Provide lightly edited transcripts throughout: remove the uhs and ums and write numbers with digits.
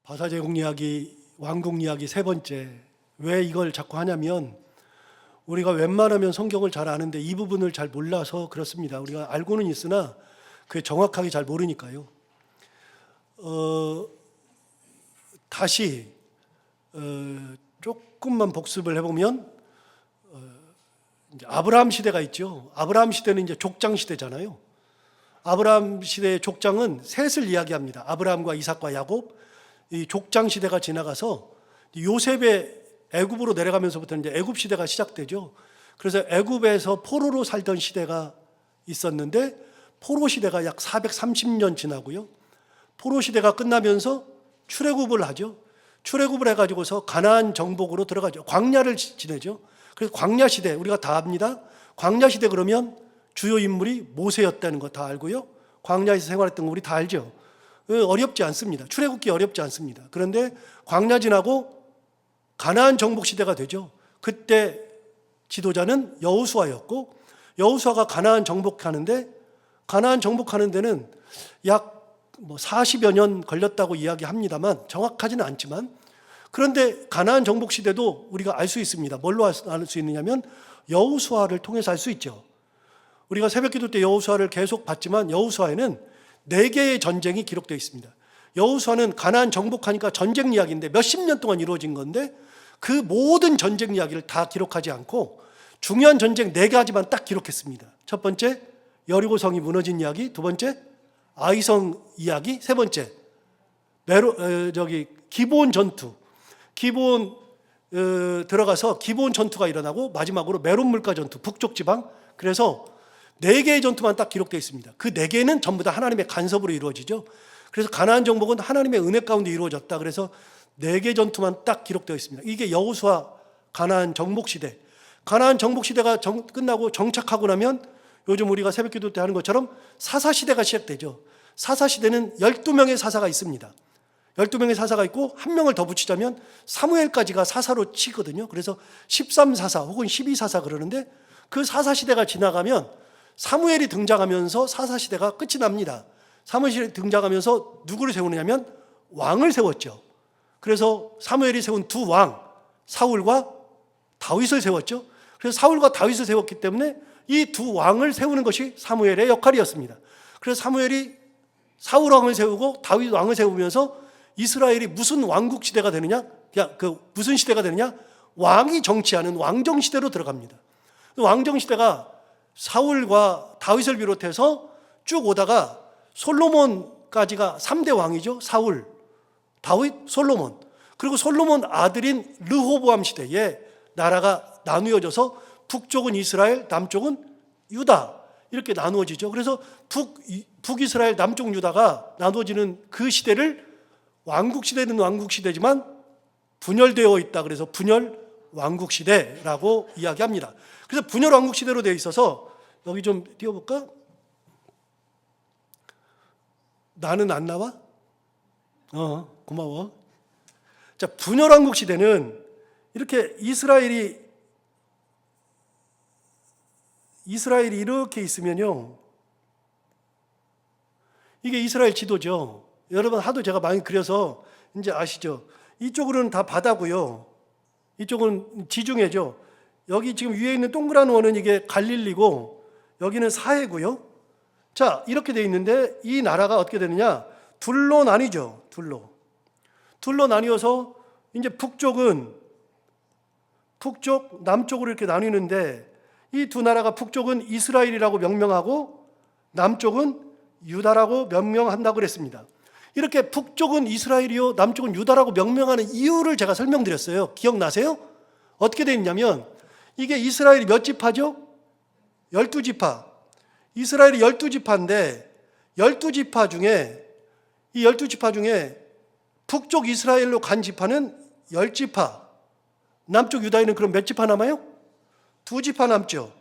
바사제국 이야기, 왕국 이야기 세 번째. 왜 이걸 자꾸 하냐면 우리가 웬만하면 성경을 잘 아는데 이 부분을 잘 몰라서 그렇습니다. 우리가 알고는 있으나 그게 정확하게 잘 모르니까요. 다시 조금만 복습을 해보면 이제 아브라함 시대가 있죠. 아브라함 시대는 이제 족장 시대잖아요. 아브라함 시대의 족장은 셋을 이야기합니다. 아브라함과 이삭과 야곱. 이 족장 시대가 지나가서 요셉의 애굽으로 내려가면서부터 이제 애굽 시대가 시작되죠. 그래서 애굽에서 포로로 살던 시대가 있었는데 포로 시대가 약 430년 지나고요. 포로 시대가 끝나면서 출애굽을 하죠. 출애굽을 해가지고서 가나안 정복으로 들어가죠. 광야를 지내죠. 그래서 광야 시대 우리가 다 압니다. 광야 시대 그러면 주요 인물이 모세였다는 거 다 알고요. 광야에서 생활했던 거 우리 다 알죠. 어렵지 않습니다. 출애굽기 어렵지 않습니다. 그런데 광야 지나고 가나안 정복 시대가 되죠. 그때 지도자는 여호수아였고 여호수아가 가나안 정복하는데 가나안 정복하는 데는 약 40여 년 걸렸다고 이야기합니다만 정확하지는 않지만 그런데 가나안 정복 시대도 우리가 알 수 있습니다. 뭘로 알 수 있느냐면 여호수아를 통해서 알 수 있죠. 우리가 새벽기도 때 여호수아를 계속 봤지만 여호수아에는 4개의 전쟁이 기록되어 있습니다. 여호수아는 가나안 정복하니까 전쟁 이야기인데 몇십 년 동안 이루어진 건데 그 모든 전쟁 이야기를 다 기록하지 않고 중요한 전쟁 4가지만 딱 기록했습니다. 첫 번째 여리고성이 무너진 이야기, 두 번째 아이성 이야기, 세 번째 기브온 전투. 기브온 들어가서 기브온 전투가 일어나고 마지막으로 메론 물가 전투, 북쪽 지방. 그래서 4개의 전투만 딱 기록되어 있습니다. 그 4개는 전부 다 하나님의 간섭으로 이루어지죠. 그래서 가나안 정복은 하나님의 은혜 가운데 이루어졌다. 그래서 4개 전투만 딱 기록되어 있습니다. 이게 여호수아 가나안 정복 시대. 가나안 정복 시대가 끝나고 정착하고 나면 요즘 우리가 새벽기도 때 하는 것처럼 사사 시대가 시작되죠. 사사 시대는 12명의 사사가 있습니다. 12명의 사사가 있고 한 명을 더 붙이자면 사무엘까지가 사사로 치거든요. 그래서 13사사 혹은 12사사 그러는데 그 사사 시대가 지나가면 사무엘이 등장하면서 사사 시대가 끝이 납니다. 사무엘이 등장하면서 누구를 세우느냐면 왕을 세웠죠. 그래서 사무엘이 세운 두 왕, 사울과 다윗을 세웠죠. 그래서 사울과 다윗을 세웠기 때문에 이 두 왕을 세우는 것이 사무엘의 역할이었습니다. 그래서 사무엘이 사울 왕을 세우고 다윗 왕을 세우면서 이스라엘이 무슨 왕국 시대가 되느냐? 무슨 시대가 되느냐? 왕이 정치하는 왕정 시대로 들어갑니다. 왕정 시대가 사울과 다윗을 비롯해서 쭉 오다가 솔로몬까지가 3대 왕이죠. 사울, 다윗, 솔로몬. 그리고 솔로몬 아들인 르호보암 시대에 나라가 나누어져서 북쪽은 이스라엘, 남쪽은 유다 이렇게 나누어지죠. 그래서 북이스라엘, 남쪽 유다가 나누어지는 그 시대를 왕국 시대는 왕국 시대지만 분열되어 있다. 그래서 분열 왕국 시대라고 이야기합니다. 그래서 분열 왕국 시대로 되어 있어서 여기 좀 띄워볼까? 나는 안 나와? 고마워. 자, 분열 왕국 시대는 이렇게 이스라엘이 이렇게 있으면요. 이게 이스라엘 지도죠. 여러분 하도 제가 많이 그려서 이제 아시죠? 이쪽으로는 다 바다고요. 이쪽은 지중해죠. 여기 지금 위에 있는 동그란 원은 이게 갈릴리고 여기는 사해고요. 자, 이렇게 되어 있는데 이 나라가 어떻게 되느냐? 둘로 나뉘죠. 둘로 나뉘어서 이제 북쪽, 남쪽으로 이렇게 나뉘는데 이 두 나라가 북쪽은 이스라엘이라고 명명하고 남쪽은 유다라고 명명한다고 그랬습니다. 이렇게 북쪽은 이스라엘이요, 남쪽은 유다라고 명명하는 이유를 제가 설명드렸어요. 기억나세요? 어떻게 되어 있냐면 이게 이스라엘이 몇 지파죠? 12지파. 이스라엘이 12지파인데 12지파 중에 북쪽 이스라엘로 간 지파는 10지파. 남쪽 유다에는 그럼 몇 지파 남아요? 2지파 남죠.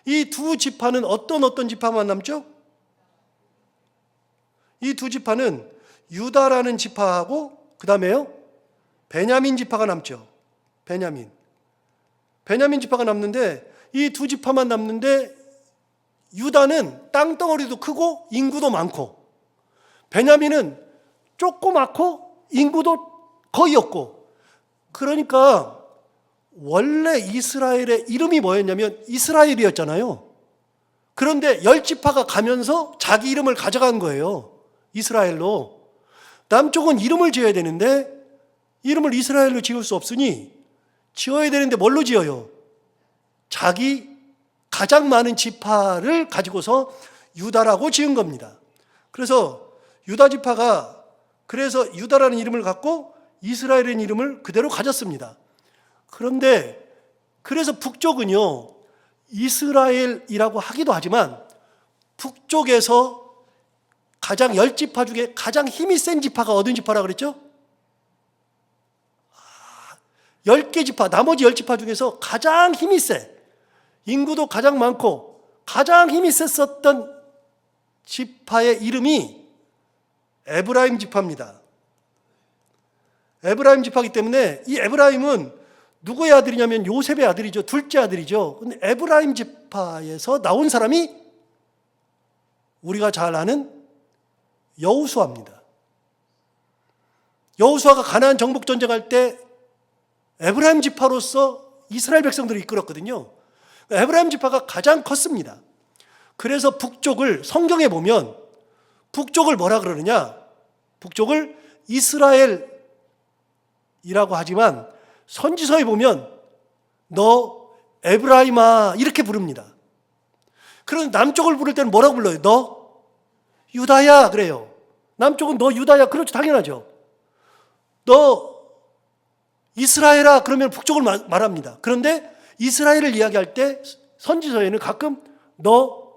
이 2지파는 어떤 지파만 남죠? 이 2지파는 유다라는 지파하고 그 다음에요 베냐민 지파가 남죠. 베냐민 지파가 남는데 이 2지파만 남는데 유다는 땅덩어리도 크고 인구도 많고 베냐민은 조그맣고 인구도 거의 없고. 그러니까 원래 이스라엘의 이름이 뭐였냐면 이스라엘이었잖아요. 그런데 10지파가 가면서 자기 이름을 가져간 거예요. 이스라엘로. 남쪽은 이름을 지어야 되는데 이름을 이스라엘로 지을 수 없으니 지어야 되는데 뭘로 지어요? 자기 가장 많은 지파를 가지고서 유다라고 지은 겁니다. 그래서 유다 지파가 그래서 유다라는 이름을 갖고 이스라엘이라는 이름을 그대로 가졌습니다. 그런데 그래서 북쪽은요, 이스라엘이라고 하기도 하지만 북쪽에서 가장 10지파 중에 가장 힘이 센 지파가 어떤 지파라고 그랬죠? 10개 지파, 나머지 10지파 중에서 가장 힘이 세, 인구도 가장 많고 가장 힘이 셌었던 지파의 이름이 에브라임 지파입니다. 에브라임 지파이기 때문에 이 에브라임은 누구의 아들이냐면 요셉의 아들이죠. 둘째 아들이죠. 근데 에브라임 지파에서 나온 사람이 우리가 잘 아는 여호수아입니다. 여호수아가 가나안 정복 전쟁할 때 에브라임 지파로서 이스라엘 백성들을 이끌었거든요. 에브라임 지파가 가장 컸습니다. 그래서 북쪽을 성경에 보면 북쪽을 뭐라 그러느냐? 북쪽을 이스라엘이라고 하지만 선지서에 보면 너 에브라임아 이렇게 부릅니다. 그런데 남쪽을 부를 때는 뭐라고 불러요? 너 유다야 그래요. 남쪽은 너 유다야. 그렇죠. 당연하죠. 너 이스라엘아 그러면 북쪽을 말합니다. 그런데 이스라엘을 이야기할 때 선지서에는 가끔 너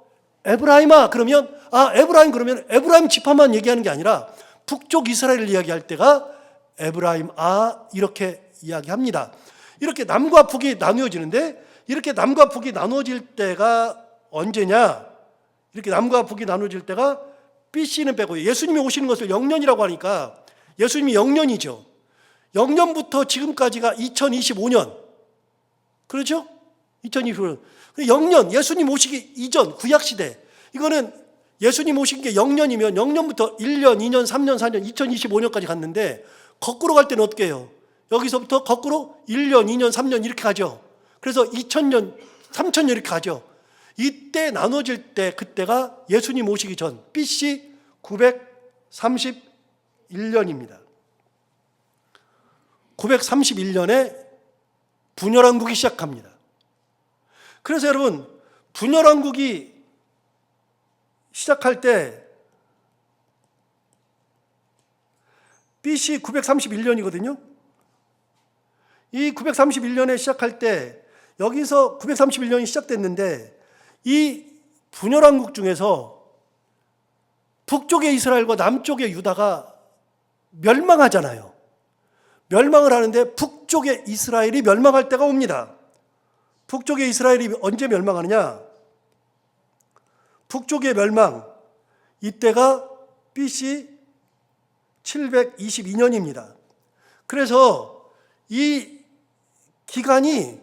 에브라임아 그러면 에브라임 그러면 에브라임 지파만 얘기하는 게 아니라 북쪽 이스라엘을 이야기할 때가 에브라임아 이렇게 이야기합니다. 이렇게 남과 북이 나누어지는데 이렇게 남과 북이 나누어질 때가 언제냐? 이렇게 남과 북이 나누어질 때가 BC는 빼고 예수님이 오시는 것을 영년이라고 하니까 예수님이 영년이죠. 영년부터 지금까지가 2025년. 그렇죠? 2025년. 영년, 예수님 오시기 이전, 구약시대. 이거는 예수님 오신 게 영년이면 영년부터 1년, 2년, 3년, 4년, 2025년까지 갔는데 거꾸로 갈 때는 어떻게 해요? 여기서부터 거꾸로 1년, 2년, 3년 이렇게 가죠. 그래서 2000년, 3000년 이렇게 가죠. 이때 나눠질 때 그때가 예수님 오시기 전 BC 931년입니다. 931년에 분열왕국이 시작합니다. 그래서 여러분 분열왕국이 시작할 때 BC 931년이거든요. 이 931년에 시작할 때 여기서 931년이 시작됐는데 이 분열왕국 중에서 북쪽의 이스라엘과 남쪽의 유다가 멸망하잖아요. 멸망을 하는데 북쪽의 이스라엘이 멸망할 때가 옵니다. 북쪽의 이스라엘이 언제 멸망하느냐? 북쪽의 멸망, 이때가 BC 722년입니다. 그래서 이 기간이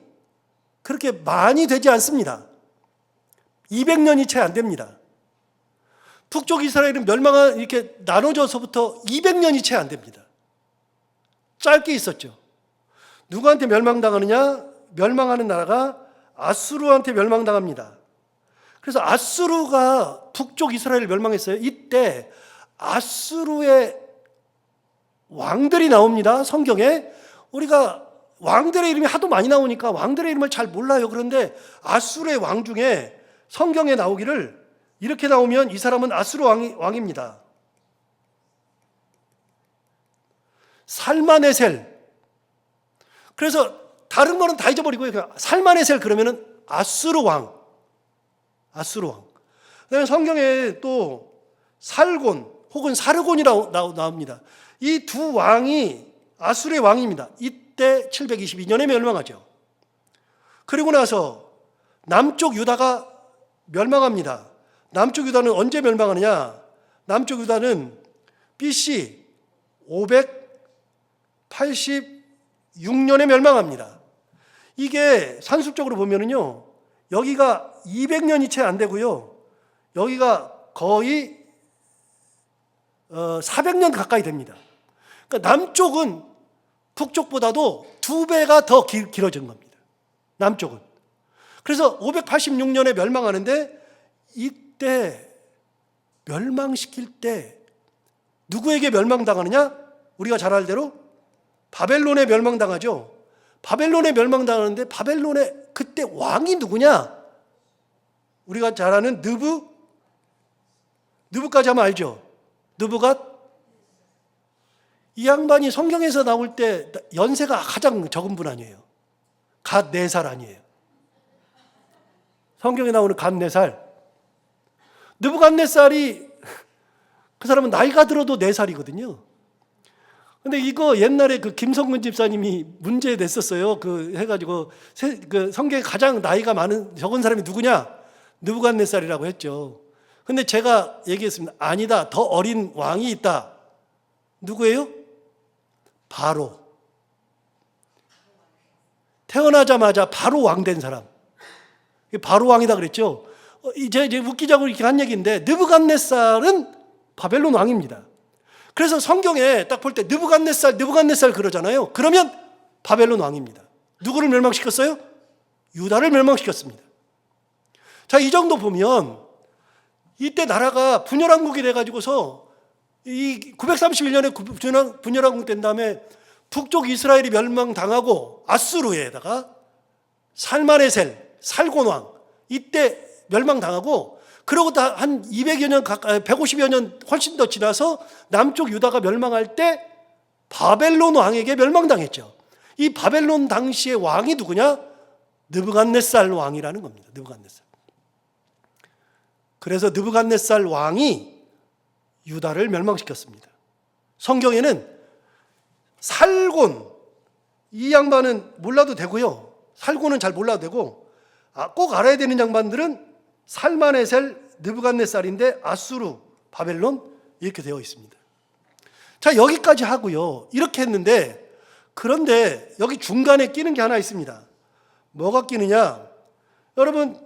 그렇게 많이 되지 않습니다. 200년이 채 안 됩니다. 북쪽 이스라엘은 멸망한 이렇게 나눠져서부터 200년이 채 안 됩니다. 짧게 있었죠. 누구한테 멸망당하느냐? 멸망하는 나라가 아수르한테 멸망당합니다. 그래서 아수르가 북쪽 이스라엘을 멸망했어요. 이때 아수르의 왕들이 나옵니다. 성경에. 우리가 왕들의 이름이 하도 많이 나오니까 왕들의 이름을 잘 몰라요. 그런데 아수르의 왕 중에 성경에 나오기를 이렇게 나오면 이 사람은 아수르 왕입니다. 살마네셀. 그래서 다른 거는 다 잊어버리고요. 그냥 살마네셀 그러면은 아수르 왕. 아수르 왕. 그다음에 성경에 또 살곤 혹은 사르곤이라고 나옵니다. 이 두 왕이 아수르의 왕입니다. 이때 722년에 멸망하죠. 그리고 나서 남쪽 유다가 멸망합니다. 남쪽 유다는 언제 멸망하느냐? 남쪽 유다는 BC 586년에 멸망합니다. 이게 산술적으로 보면은요, 여기가 200년이 채 안 되고요, 여기가 거의 400년 가까이 됩니다. 그러니까 남쪽은 북쪽보다도 2배가 더 길어진 겁니다. 남쪽은. 그래서 586년에 멸망하는데 이때 멸망시킬 때 누구에게 멸망당하느냐? 우리가 잘 알대로 바벨론에 멸망당하죠. 바벨론에 멸망당하는데 바벨론의 그때 왕이 누구냐? 우리가 잘 아는 느부까지 하면 알죠? 느부갓. 이 양반이 성경에서 나올 때 연세가 가장 적은 분 아니에요. 갓 4살 아니에요. 성경에 나오는 갓 4살. 느부갓네살이 그 사람은 나이가 들어도 4살이거든요. 근데 이거 옛날에 그 김성근 집사님이 문제 냈었어요. 그 해가지고 그 성경에 가장 나이가 적은 사람이 누구냐? 느부갓네살이라고 했죠. 근데 제가 얘기했습니다. 아니다. 더 어린 왕이 있다. 누구예요? 바로. 태어나자마자 바로 왕 된 사람. 바로 왕이다 그랬죠. 이제 웃기자고 이렇게 한 얘기인데 느부갓네살은 바벨론 왕입니다. 그래서 성경에 딱 볼 때 느부갓네살 그러잖아요. 그러면 바벨론 왕입니다. 누구를 멸망시켰어요? 유다를 멸망시켰습니다. 자, 이 정도 보면 이때 나라가 분열왕국이 돼가지고서 이 931년에 분열왕국 된 다음에 북쪽 이스라엘이 멸망당하고 아수르에다가 살마네셀, 살곤왕 이때 멸망당하고 그러고 다 한 200여 년 가까이 150여 년 훨씬 더 지나서 남쪽 유다가 멸망할 때 바벨론 왕에게 멸망당했죠. 이 바벨론 당시의 왕이 누구냐? 느부갓네살 왕이라는 겁니다. 느부갓네살. 그래서 느부갓네살 왕이 유다를 멸망시켰습니다. 성경에는 살곤, 이 양반은 몰라도 되고요. 살곤은 잘 몰라도 되고 꼭 알아야 되는 양반들은 살마네셀, 느부갓네살인데 아수르, 바벨론 이렇게 되어 있습니다. 자, 여기까지 하고요. 이렇게 했는데 그런데 여기 중간에 끼는 게 하나 있습니다. 뭐가 끼느냐? 여러분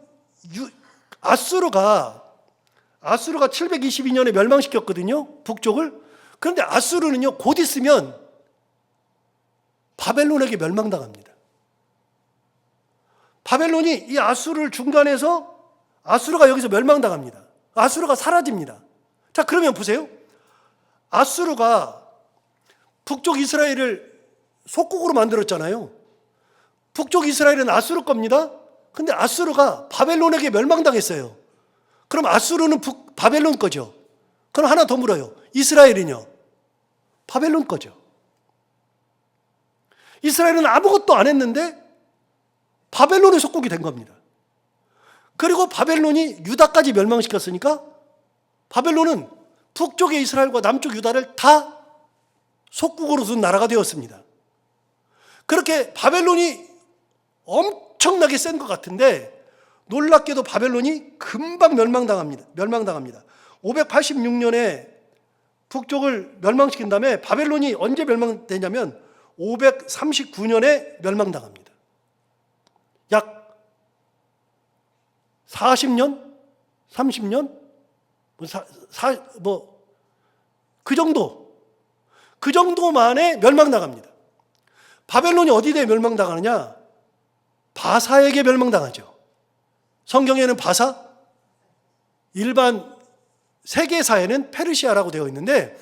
아수르가 722년에 멸망시켰거든요. 북쪽을. 그런데 아수르는요. 곧 있으면 바벨론에게 멸망당합니다. 바벨론이 이 아수르를 중간에서 아수르가 여기서 멸망당합니다. 아수르가 사라집니다. 자, 그러면 보세요. 아수르가 북쪽 이스라엘을 속국으로 만들었잖아요. 북쪽 이스라엘은 아수르 겁니다. 근데 아수르가 바벨론에게 멸망당했어요. 그럼 아수르는 바벨론 거죠. 그럼 하나 더 물어요. 이스라엘은요? 바벨론 거죠. 이스라엘은 아무것도 안 했는데 바벨론의 속국이 된 겁니다. 그리고 바벨론이 유다까지 멸망시켰으니까 바벨론은 북쪽의 이스라엘과 남쪽 유다를 다 속국으로 둔 나라가 되었습니다. 그렇게 바벨론이 엄청나게 센 것 같은데 놀랍게도 바벨론이 금방 멸망당합니다. 586년에 북쪽을 멸망시킨 다음에 바벨론이 언제 멸망되냐면 539년에 멸망당합니다. 약 40년? 30년? 그 정도 만에 멸망당합니다. 바벨론이 어디에 멸망당하느냐? 바사에게 멸망당하죠. 성경에는 바사, 일반 세계사에는 페르시아라고 되어 있는데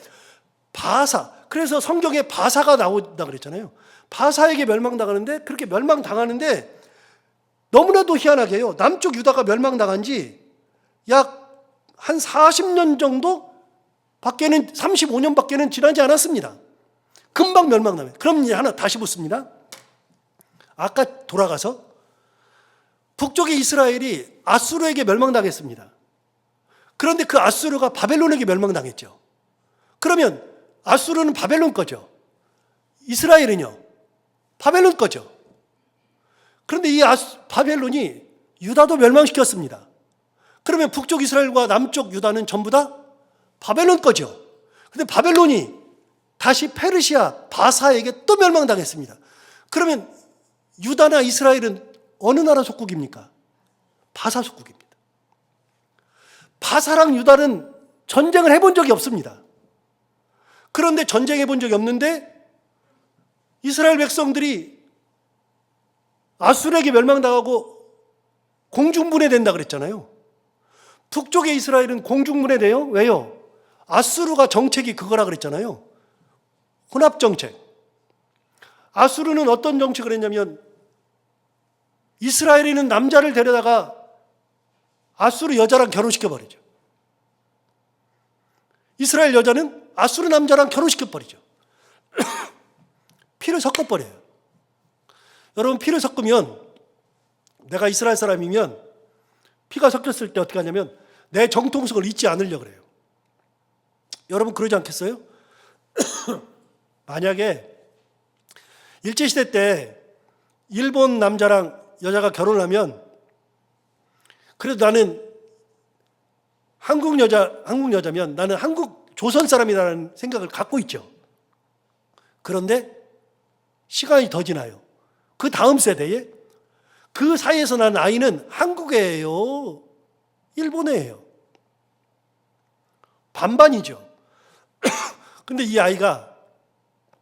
바사, 그래서 성경에 바사가 나온다 그랬잖아요. 바사에게 멸망당하는데 그렇게 멸망당하는데 너무나도 희한하게요. 남쪽 유다가 멸망당한 지 약 한 40년 정도 밖에는 35년 밖에는 지나지 않았습니다. 금방 멸망당해요. 그럼 이제 하나 다시 묻습니다. 아까 돌아가서 북쪽의 이스라엘이 아수르에게 멸망당했습니다. 그런데 그 아수르가 바벨론에게 멸망당했죠. 그러면 아수르는 바벨론 거죠. 이스라엘은요? 바벨론 거죠. 그런데 이 바벨론이 유다도 멸망시켰습니다. 그러면 북쪽 이스라엘과 남쪽 유다는 전부 다 바벨론 거죠. 그런데 바벨론이 다시 페르시아 바사에게 또 멸망당했습니다. 그러면 유다나 이스라엘은 어느 나라 속국입니까? 바사 속국입니다. 바사랑 유다는 전쟁을 해본 적이 없습니다. 그런데 전쟁해 본 적이 없는데 이스라엘 백성들이 아수르에게 멸망당하고 공중분해된다 그랬잖아요. 북쪽의 이스라엘은 공중분해돼요. 왜요? 아수르가 정책이 그거라 그랬잖아요. 혼합정책. 아수르는 어떤 정책을 했냐면 이스라엘에 있는 남자를 데려다가 아수르 여자랑 결혼시켜버리죠. 이스라엘 여자는 아수르 남자랑 결혼시켜버리죠. 피를 섞어버려요. 여러분, 피를 섞으면, 내가 이스라엘 사람이면 피가 섞였을 때 어떻게 하냐면 내 정통성을 잊지 않으려고 그래요. 여러분 그러지 않겠어요? 만약에 일제시대 때 일본 남자랑 여자가 결혼을 하면 그래도 나는 한국 여자면 나는 한국 조선 사람이라는 생각을 갖고 있죠. 그런데 시간이 더 지나요. 그 다음 세대에 그 사이에서 난 아이는 한국애예요, 일본애예요. 반반이죠. 근데 이 아이가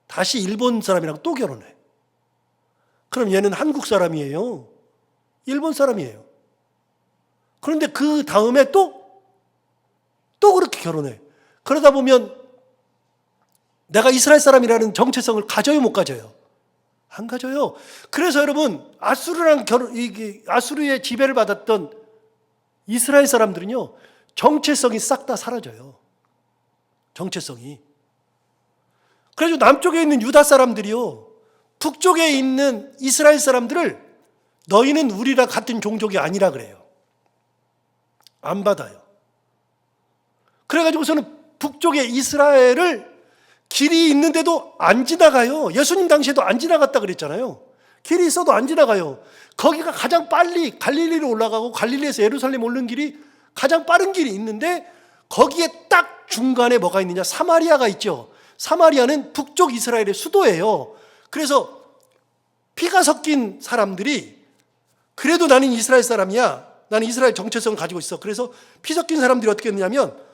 다시 일본 사람이랑 또 결혼해. 그럼 얘는 한국 사람이에요, 일본 사람이에요. 그런데 그 다음에 또 그렇게 결혼해. 그러다 보면 내가 이스라엘 사람이라는 정체성을 가져요, 못 가져요? 안 가져요. 그래서 여러분, 아수르의 지배를 받았던 이스라엘 사람들은요, 정체성이 싹 다 사라져요. 정체성이. 그래서 남쪽에 있는 유다 사람들이요, 북쪽에 있는 이스라엘 사람들을 너희는 우리랑 같은 종족이 아니라 그래요. 안 받아요. 그래가지고서는 북쪽에 이스라엘을 길이 있는데도 안 지나가요. 예수님 당시에도 안 지나갔다 그랬잖아요. 길이 있어도 안 지나가요. 거기가 가장 빨리 갈릴리로 올라가고 갈릴리에서 예루살렘 오는 길이 가장 빠른 길이 있는데 거기에 딱 중간에 뭐가 있느냐? 사마리아가 있죠. 사마리아는 북쪽 이스라엘의 수도예요. 그래서 피가 섞인 사람들이 그래도 나는 이스라엘 사람이야, 나는 이스라엘 정체성을 가지고 있어. 그래서 피 섞인 사람들이 어떻게 했냐면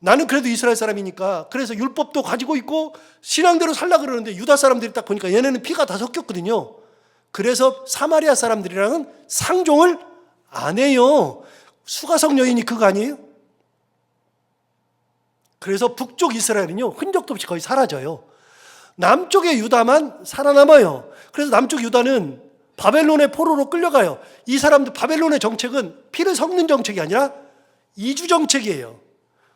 나는 그래도 이스라엘 사람이니까 그래서 율법도 가지고 있고 신앙대로 살려고 그러는데 유다 사람들이 딱 보니까 얘네는 피가 다 섞였거든요. 그래서 사마리아 사람들이랑은 상종을 안 해요. 수가성 여인이 그거 아니에요? 그래서 북쪽 이스라엘은요, 흔적도 없이 거의 사라져요. 남쪽의 유다만 살아남아요. 그래서 남쪽 유다는 바벨론의 포로로 끌려가요. 이 사람들, 바벨론의 정책은 피를 섞는 정책이 아니라 이주 정책이에요.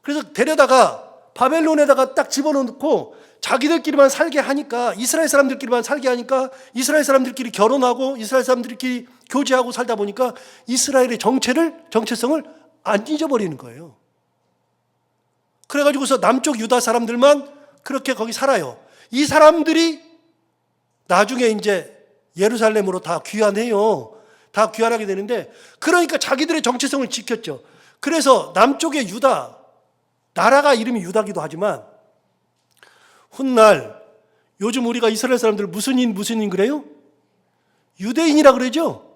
그래서 데려다가 바벨론에다가 딱 집어넣고 자기들끼리만 살게 하니까, 이스라엘 사람들끼리만 살게 하니까 이스라엘 사람들끼리 결혼하고 이스라엘 사람들끼리 교제하고 살다 보니까 이스라엘의 정체성을 안 잊어버리는 거예요. 그래가지고서 남쪽 유다 사람들만 그렇게 거기 살아요. 이 사람들이 나중에 이제 예루살렘으로 다 귀환해요. 다 귀환하게 되는데, 그러니까 자기들의 정체성을 지켰죠. 그래서 남쪽의 유다, 나라가 이름이 유다기도 하지만 훗날 요즘 우리가 이스라엘 사람들 무슨 인 그래요? 유대인이라 그러죠.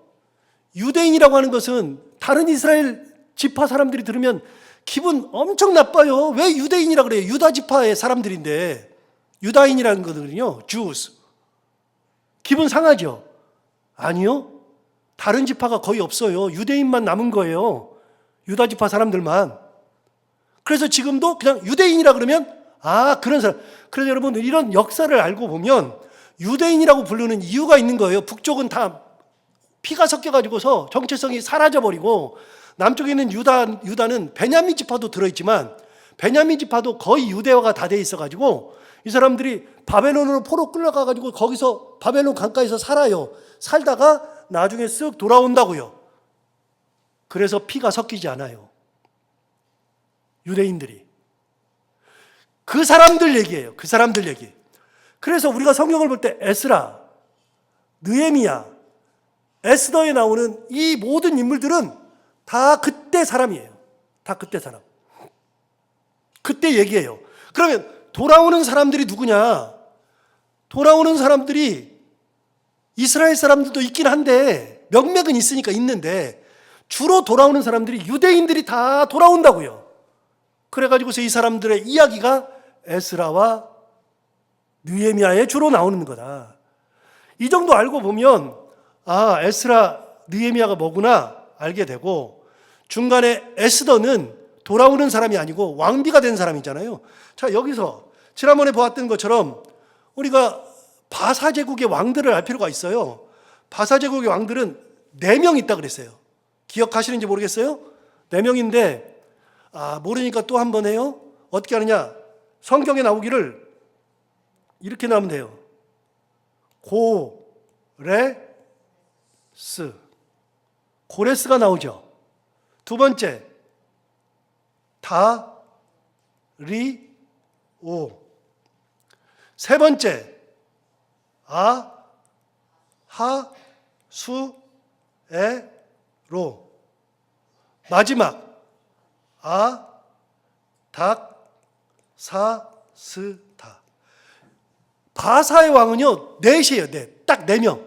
유대인이라고 하는 것은 다른 이스라엘 지파 사람들이 들으면 기분 엄청 나빠요. 왜 유대인이라 그래요? 유다 지파의 사람들인데. 유다인이라는 거거든요, Jews. 기분 상하죠? 아니요, 다른 지파가 거의 없어요. 유대인만 남은 거예요, 유다 지파 사람들만. 그래서 지금도 그냥 유대인이라 그러면 그런 사람. 그래서 여러분, 이런 역사를 알고 보면 유대인이라고 부르는 이유가 있는 거예요. 북쪽은 다 피가 섞여가지고서 정체성이 사라져버리고, 남쪽에 있는 유다는 베냐민 지파도 들어있지만 베냐민 지파도 거의 유대화가 다 돼 있어가지고 이 사람들이 바벨론으로 포로 끌려가가지고 거기서 바벨론 강가에서 살아요. 살다가 나중에 쓱 돌아온다고요. 그래서 피가 섞이지 않아요, 유대인들이. 그 사람들 얘기예요. 그 사람들 얘기. 그래서 우리가 성경을 볼 때 에스라, 느헤미야, 에스더에 나오는 이 모든 인물들은 다 그때 사람이에요. 다 그때 사람. 그때 얘기예요. 그러면 돌아오는 사람들이 누구냐? 돌아오는 사람들이 이스라엘 사람들도 있긴 한데, 명맥은 있으니까 있는데, 주로 돌아오는 사람들이 유대인들이 다 돌아온다고요. 그래가지고서 이 사람들의 이야기가 에스라와 느헤미야에 주로 나오는 거다. 이 정도 알고 보면 아, 에스라, 느헤미야가 뭐구나 알게 되고, 중간에 에스더는 돌아오는 사람이 아니고 왕비가 된 사람이잖아요. 자, 여기서 지난번에 보았던 것처럼 우리가 바사 제국의 왕들을 알 필요가 있어요. 바사 제국의 왕들은 4명 있다 그랬어요. 기억하시는지 모르겠어요? 4명인데 모르니까 또 한 번 해요. 어떻게 하느냐? 성경에 나오기를 이렇게 나오면 돼요. 고레스가 나오죠. 두 번째 다리오. 세 번째 아하수에로. 마지막 아닥사스다. 바사의 왕은요 4이에요. 딱 4명.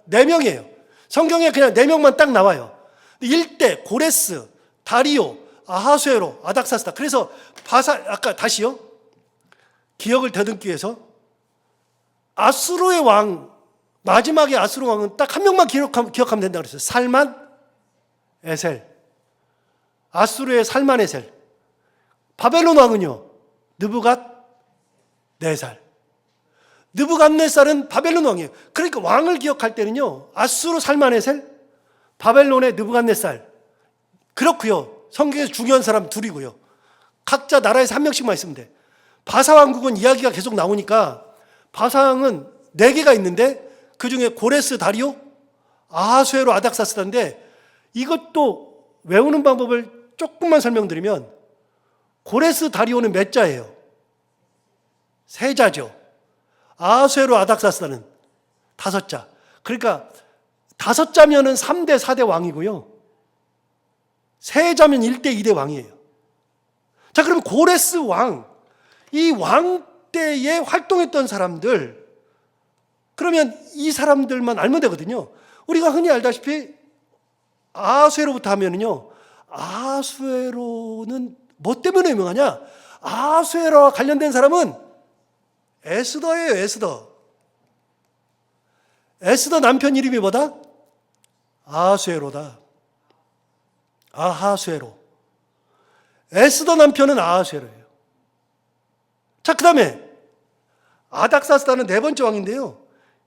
4명이에요. 성경에 그냥 4명만 딱 나와요. 1대 고레스, 다리오, 아하수에로, 아닥사스다. 그래서 바사, 아까 다시요. 기억을 더듬기 위해서 아수르의 왕, 마지막에 아수르 왕은 딱 한 명만 기억하면 된다고 그랬어요. 살만 에셀. 아수르의 살만 에셀. 바벨론 왕은요 느부갓네살. 느부갓네살은 바벨론 왕이에요. 그러니까 왕을 기억할 때는요 아수르 살만 에셀, 바벨론의 느부갓네살. 그렇고요. 성경에서 중요한 사람 둘이고요. 각자 나라에서 한 명씩만 있으면 돼. 바사 왕국은 이야기가 계속 나오니까 바사 왕은 4개가 있는데 그 중에 고레스, 다리오, 아하수에로, 아닥사스다인데 이것도 외우는 방법을 조금만 설명드리면 고레스, 다리오는 몇 자예요? 3자죠. 아하수에로, 아닥사스다는 5자. 그러니까 5자면은 3대 4대 왕이고요. 3자면 1대 2대 왕이에요. 자, 그럼 고레스 왕, 이 왕 때에 활동했던 사람들, 그러면 이 사람들만 알면 되거든요. 우리가 흔히 알다시피 아하수에로부터 하면은요, 아하수에로는 뭐 때문에 유명하냐? 아하수에로와 관련된 사람은 에스더예요. 에스더 남편 이름이 뭐다? 아하수에로다. 아하수에로. 에스더 남편은 아하수에로예요. 자, 그 다음에 아닥사스다는 4번째 왕인데요.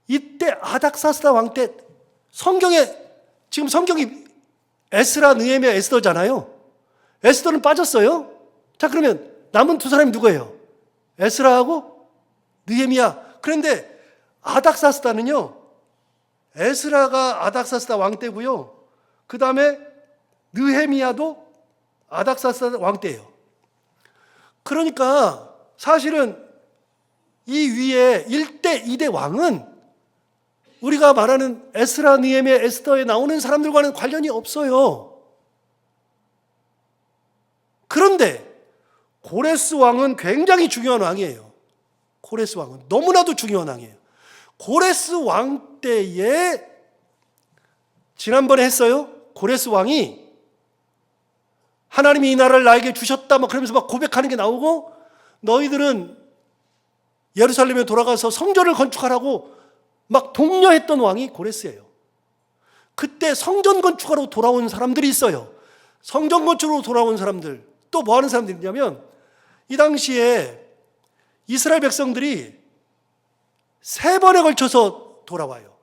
이때 아닥사스다 왕 때 성경에, 지금 성경이 에스라, 느헤미야, 에스더잖아요. 에스더는 빠졌어요. 자, 그러면 남은 2 사람이 누구예요? 에스라하고 느헤미야. 그런데 아닥사스다는요, 에스라가 아닥사스다 왕 때고요. 그 다음에 느헤미야도 아닥사스다 왕 때예요. 그러니까 사실은 이 위에 1대 2대 왕은 우리가 말하는 에스라, 느헤미야, 에스더에 나오는 사람들과는 관련이 없어요. 그런데 고레스 왕은 굉장히 중요한 왕이에요. 고레스 왕은 너무나도 중요한 왕이에요. 고레스 왕 때에 지난번에 했어요. 고레스 왕이 하나님이 이 나라를 나에게 주셨다 막 그러면서 막 고백하는 게 나오고, 너희들은 예루살렘에 돌아가서 성전을 건축하라고 막 독려했던 왕이 고레스예요. 그때 성전 건축하러 돌아온 사람들이 있어요. 성전 건축으로 돌아온 사람들, 또 뭐 하는 사람들이 있냐면, 이 당시에 이스라엘 백성들이 3번에 걸쳐서 돌아와요.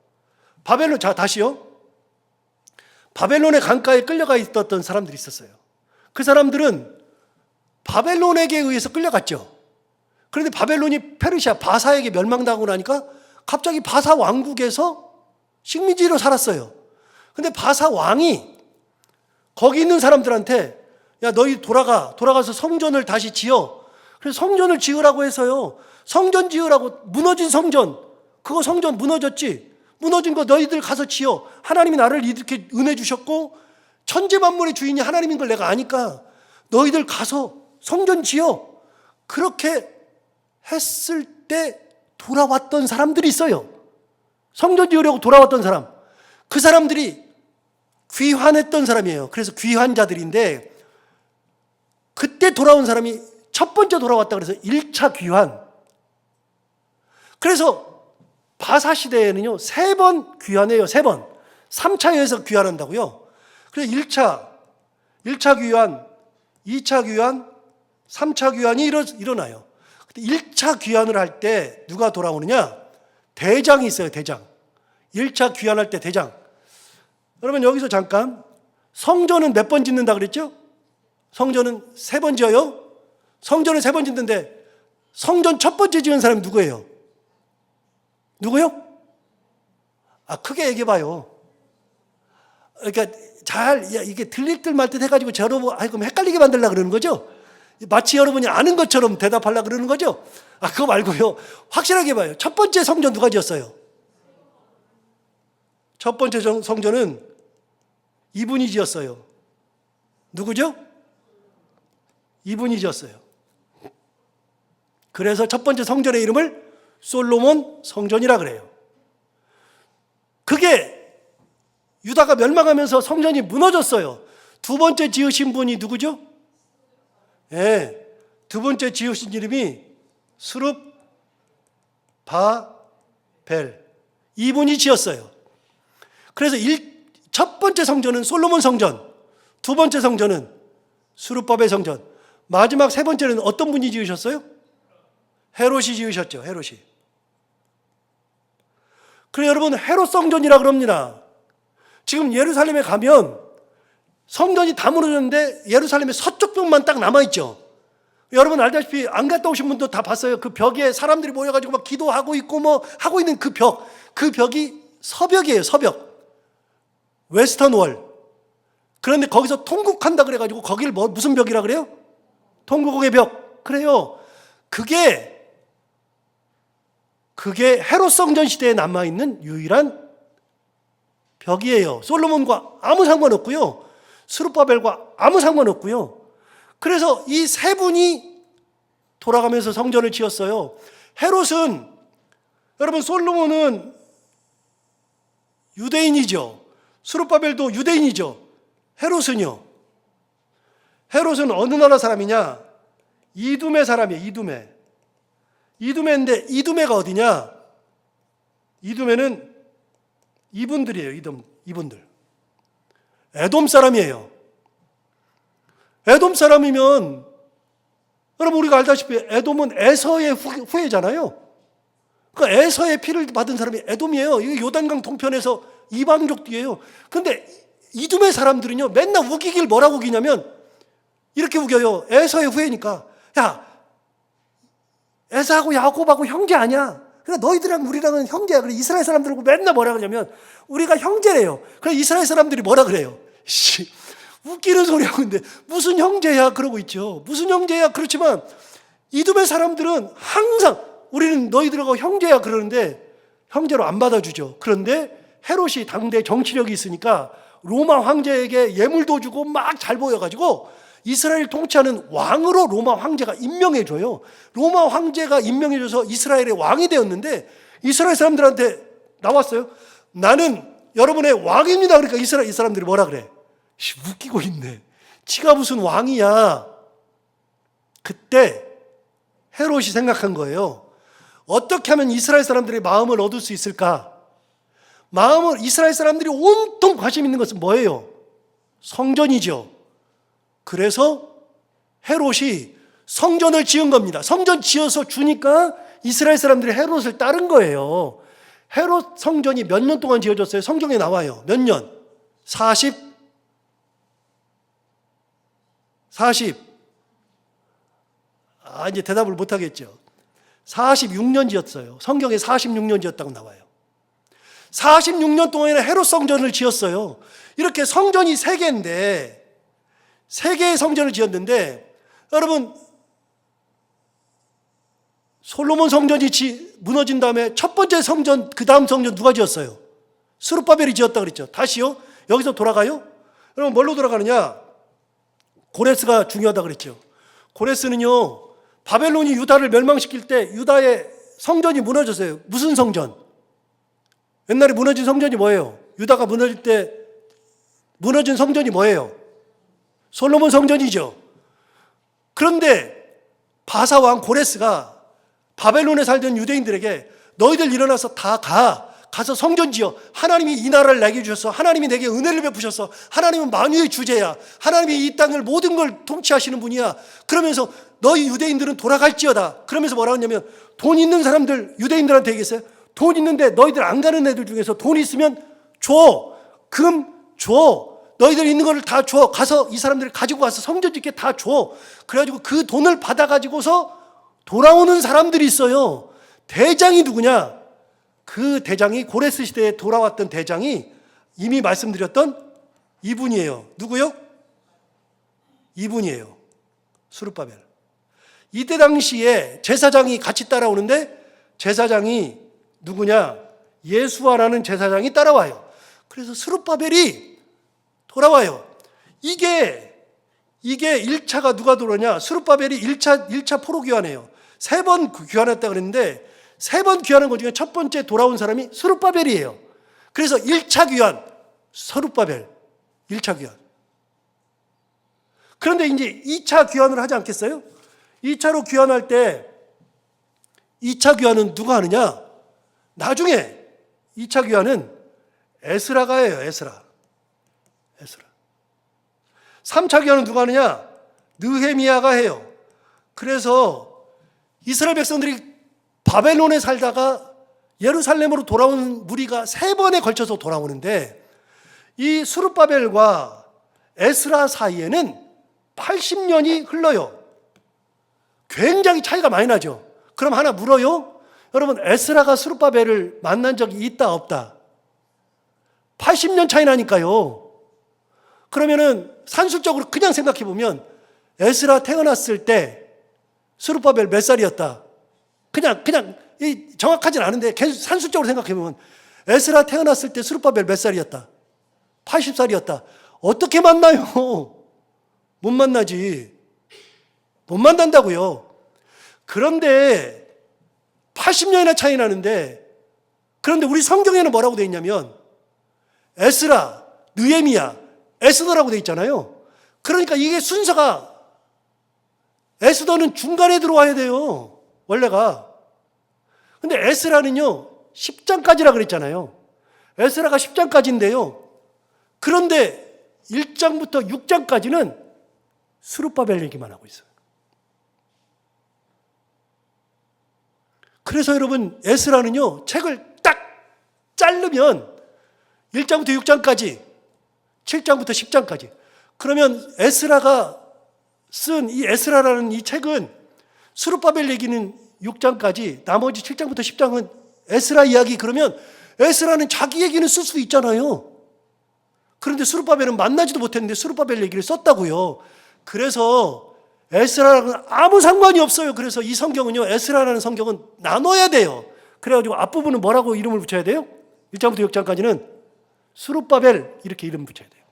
바벨론, 자, 다시요. 바벨론의 강가에 끌려가 있었던 사람들이 있었어요. 그 사람들은 바벨론에게 의해서 끌려갔죠. 그런데 바벨론이 페르시아, 바사에게 멸망당하고 나니까 갑자기 바사 왕국에서 식민지로 살았어요. 근데 바사 왕이 거기 있는 사람들한테, 야, 너희 돌아가서 성전을 다시 지어. 그래서 성전을 지으라고 해서요. 성전 지으라고, 무너진 성전, 그거 성전 무너졌지? 무너진 거 너희들 가서 지어. 하나님이 나를 이렇게 은혜 주셨고 천지 만물의 주인이 하나님인 걸 내가 아니까 너희들 가서 성전 지어. 그렇게 했을 때 돌아왔던 사람들이 있어요. 성전 지으려고 돌아왔던 사람. 그 사람들이 귀환했던 사람이에요. 그래서 귀환자들인데, 그때 돌아온 사람이 첫 번째 돌아왔다 그래서 1차 귀환. 그래서 바사 시대에는요, 3번 귀환해요, 3번. 3차 여에서 귀환한다고요. 그래서 1차 귀환, 2차 귀환, 3차 귀환이 일어나요. 1차 귀환을 할 때 누가 돌아오느냐? 대장이 있어요, 대장. 1차 귀환할 때 대장. 여러분, 여기서 잠깐, 성전은 몇 번 짓는다 그랬죠? 성전은 3번 지어요? 성전을 3번 짓는데 성전 첫 번째 지은 사람이 누구예요? 누구요? 크게 얘기해봐요. 그러니까 이게 들릴 듯 말 듯 해가지고 여러분, 그럼 헷갈리게 만들려고 그러는 거죠? 마치 여러분이 아는 것처럼 대답하려고 그러는 거죠? 그거 말고요. 확실하게 봐요. 첫 번째 성전 누가 지었어요? 첫 번째 성전은 이분이 지었어요. 누구죠? 이분이 지었어요. 그래서 첫 번째 성전의 이름을 솔로몬 성전이라 그래요. 그게 유다가 멸망하면서 성전이 무너졌어요. 두 번째 지으신 분이 누구죠? 두 번째 지으신 이름이 스룹바벨. 이분이 지었어요. 그래서 첫 번째 성전은 솔로몬 성전, 두 번째 성전은 스룹바벨 성전, 마지막 세 번째는 어떤 분이 지으셨어요? 헤롯이 지으셨죠. 헤롯이. 그래, 여러분, 헤롯 성전이라 그럽니다. 지금 예루살렘에 가면 성전이 다 무너졌는데 예루살렘의 서쪽 벽만 딱 남아있죠. 여러분 알다시피 안 갔다 오신 분도 다 봤어요. 그 벽에 사람들이 모여가지고 막 기도하고 있고 뭐 하고 있는 그 벽이 서벽이에요. 서벽. 웨스턴 월. 그런데 거기서 통곡한다 그래가지고 거기를 무슨 벽이라 그래요? 통곡의 벽. 그래요. 그게 헤롯 성전 시대에 남아있는 유일한 벽이에요. 솔로몬과 아무 상관없고요. 스룹바벨과 아무 상관없고요. 그래서 이 세 분이 돌아가면서 성전을 지었어요. 헤롯은, 여러분, 솔로몬은 유대인이죠. 스룹바벨도 유대인이죠. 헤롯은요? 헤롯은 어느 나라 사람이냐? 이두메 사람이에요. 이두메. 이두메인데 이두메가 어디냐? 이두메는 이분들이에요. 이분들. 에돔 사람이에요. 에돔 사람이면 여러분 우리가 알다시피 에돔은 에서의 후예잖아요. 그 에서의 피를 받은 사람이 에돔이에요. 이거 요단강 동편에서 이방족이에요. 근데 이두메 사람들은요, 맨날 우기길 뭐라고 우기냐면 이렇게 우겨요. 에서의 후예니까. 야, 에서하고 야곱하고 형제 아니야. 그러니까 너희들이랑 우리랑은 형제야. 그래, 이스라엘 사람들하고 맨날 뭐라 그러냐면 우리가 형제래요. 그래, 이스라엘 사람들이 뭐라 그래요? 웃기는 소리 하고 있는데 무슨 형제야 그러고 있죠. 무슨 형제야. 그렇지만 이두메 사람들은 항상 우리는 너희들하고 형제야 그러는데 형제로 안 받아주죠. 그런데 헤롯이 당대 정치력이 있으니까 로마 황제에게 예물도 주고 막 잘 보여가지고 이스라엘 통치하는 왕으로 로마 황제가 임명해줘요. 로마 황제가 임명해줘서 이스라엘의 왕이 되었는데 이스라엘 사람들한테 나왔어요. 나는 여러분의 왕입니다. 그러니까 이스라엘 사람들이 뭐라 그래? 웃기고 있네. 지가 무슨 왕이야. 그때 헤롯이 생각한 거예요. 어떻게 하면 이스라엘 사람들의 마음을 얻을 수 있을까? 이스라엘 사람들이 온통 관심 있는 것은 뭐예요? 성전이죠. 그래서 헤롯이 성전을 지은 겁니다. 성전 지어서 주니까 이스라엘 사람들이 헤롯을 따른 거예요. 헤롯 성전이 몇 년 동안 지어졌어요? 성경에 나와요. 몇 년? 40. 이제 대답을 못 하겠죠. 46년 지었어요. 성경에 46년 지었다고 나와요. 46년 동안에 헤롯 성전을 지었어요. 이렇게 성전이 3개인데 3개의 성전을 지었는데 여러분 솔로몬 성전이 무너진 다음에 첫 번째 성전, 그 다음 성전 누가 지었어요? 스룹바벨이 지었다 그랬죠. 다시요. 여기서 돌아가요. 여러분 뭘로 돌아가느냐? 고레스가 중요하다 그랬죠. 고레스는요, 바벨론이 유다를 멸망시킬 때 유다의 성전이 무너졌어요. 무슨 성전? 옛날에 무너진 성전이 뭐예요? 유다가 무너질 때 무너진 성전이 뭐예요? 솔로몬 성전이죠. 그런데 바사 왕 고레스가 바벨론에 살던 유대인들에게 너희들 일어나서 다 가서 성전 지어. 하나님이 이 나라를 내게 주셔서 하나님이 내게 은혜를 베푸셔서 하나님은 만유의 주제야. 하나님이 이 땅을 모든 걸 통치하시는 분이야. 그러면서 너희 유대인들은 돌아갈지어다. 그러면서 뭐라고 했냐면 돈 있는 사람들 유대인들한테 얘기했어요. 돈 있는데 너희들 안 가는 애들 중에서 돈 있으면 줘. 금 줘. 너희들 있는 거를 다 줘. 가서 이 사람들을 가지고 가서 성전 짓게 다 줘. 그래가지고 그 돈을 받아가지고서 돌아오는 사람들이 있어요. 대장이 누구냐? 그 대장이 고레스 시대에 돌아왔던 대장이 이미 말씀드렸던 이분이에요. 누구요? 이분이에요. 스룹바벨. 이때 당시에 제사장이 같이 따라오는데 제사장이 누구냐? 예수아라는 제사장이 따라와요. 그래서 스룹바벨이 돌아와요. 이게 1차가 누가 들어오냐? 스룹바벨이 1차 포로 귀환해요. 3번 귀환했다 그랬는데 3번 귀환한 것 중에 첫 번째 돌아온 사람이 스룹바벨이에요. 그래서 1차 귀환, 스룹바벨. 1차 귀환. 그런데 이제 2차 귀환을 하지 않겠어요? 2차로 귀환할 때 2차 귀환은 누가 하느냐? 나중에 2차 귀환은 에스라가 해요. 에스라. 3차 귀환은 누가 하느냐? 느헤미야가 해요. 그래서 이스라엘 백성들이 바벨론에 살다가 예루살렘으로 돌아온 무리가 3번에 걸쳐서 돌아오는데 이 스룹바벨과 에스라 사이에는 80년이 흘러요. 굉장히 차이가 많이 나죠. 그럼 하나 물어요. 여러분, 에스라가 스룹바벨을 만난 적이 있다 없다? 80년 차이 나니까요. 그러면은 산술적으로 그냥 생각해 보면 에스라 태어났을 때 스룹바벨 몇 살이었다? 그냥 정확하진 않은데 산술적으로 생각해 보면 에스라 태어났을 때 스룹바벨 몇 살이었다? 80살이었다. 어떻게 만나요? 못 만나지. 못 만난다고요. 그런데 80년이나 차이 나는데 그런데 우리 성경에는 뭐라고 되어 있냐면 에스라, 느헤미야, 에스더라고 되어 있잖아요. 그러니까 이게 순서가 에스더는 중간에 들어와야 돼요. 원래가. 근데 에스라는요 10장까지라 그랬잖아요. 에스라가 10장까지인데요. 그런데 1장부터 6장까지는 스룹바벨 얘기만 하고 있어요. 그래서 여러분 에스라는요 책을 딱 자르면 1장부터 6장까지 7장부터 10장까지 그러면 에스라가 쓴 이 에스라라는 이 책은 스룹바벨 얘기는 6장까지 나머지 7장부터 10장은 에스라 이야기. 그러면 에스라는 자기 얘기는 쓸 수 있잖아요. 그런데 스룹바벨은 만나지도 못했는데 스룹바벨 얘기를 썼다고요. 그래서 에스라랑은 아무 상관이 없어요. 그래서 이 성경은요 에스라라는 성경은 나눠야 돼요. 그래가지고 앞부분은 뭐라고 이름을 붙여야 돼요? 1장부터 6장까지는 스룹바벨 이렇게 이름 붙여야 돼요.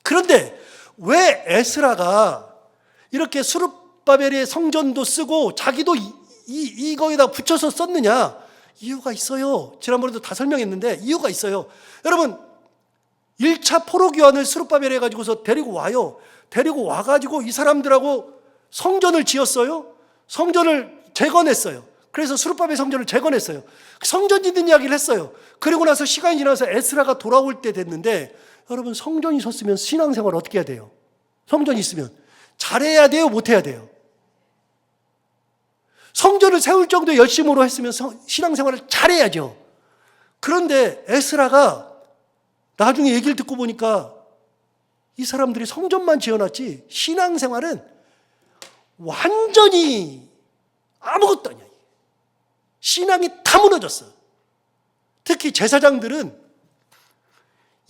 그런데 왜 에스라가 이렇게 스룹바벨의 성전도 쓰고 자기도 이거에다 붙여서 썼느냐? 이유가 있어요. 지난번에도 다 설명했는데 이유가 있어요. 여러분 1차 포로 귀환을 스룹바벨 해가지고서 데리고 와요. 데리고 와가지고 이 사람들하고 성전을 지었어요. 성전을 재건했어요. 그래서 스룹바벨 성전을 재건했어요. 성전 짓는 이야기를 했어요. 그리고 나서 시간이 지나서 에스라가 돌아올 때 됐는데 여러분 성전이 섰으면 신앙생활 어떻게 해야 돼요? 성전이 있으면 잘해야 돼요? 못해야 돼요? 성전을 세울 정도의 열심으로 했으면 신앙생활을 잘해야죠. 그런데 에스라가 나중에 얘기를 듣고 보니까 이 사람들이 성전만 지어놨지 신앙생활은 완전히 아무것도 아니야. 신앙이 다 무너졌어. 특히 제사장들은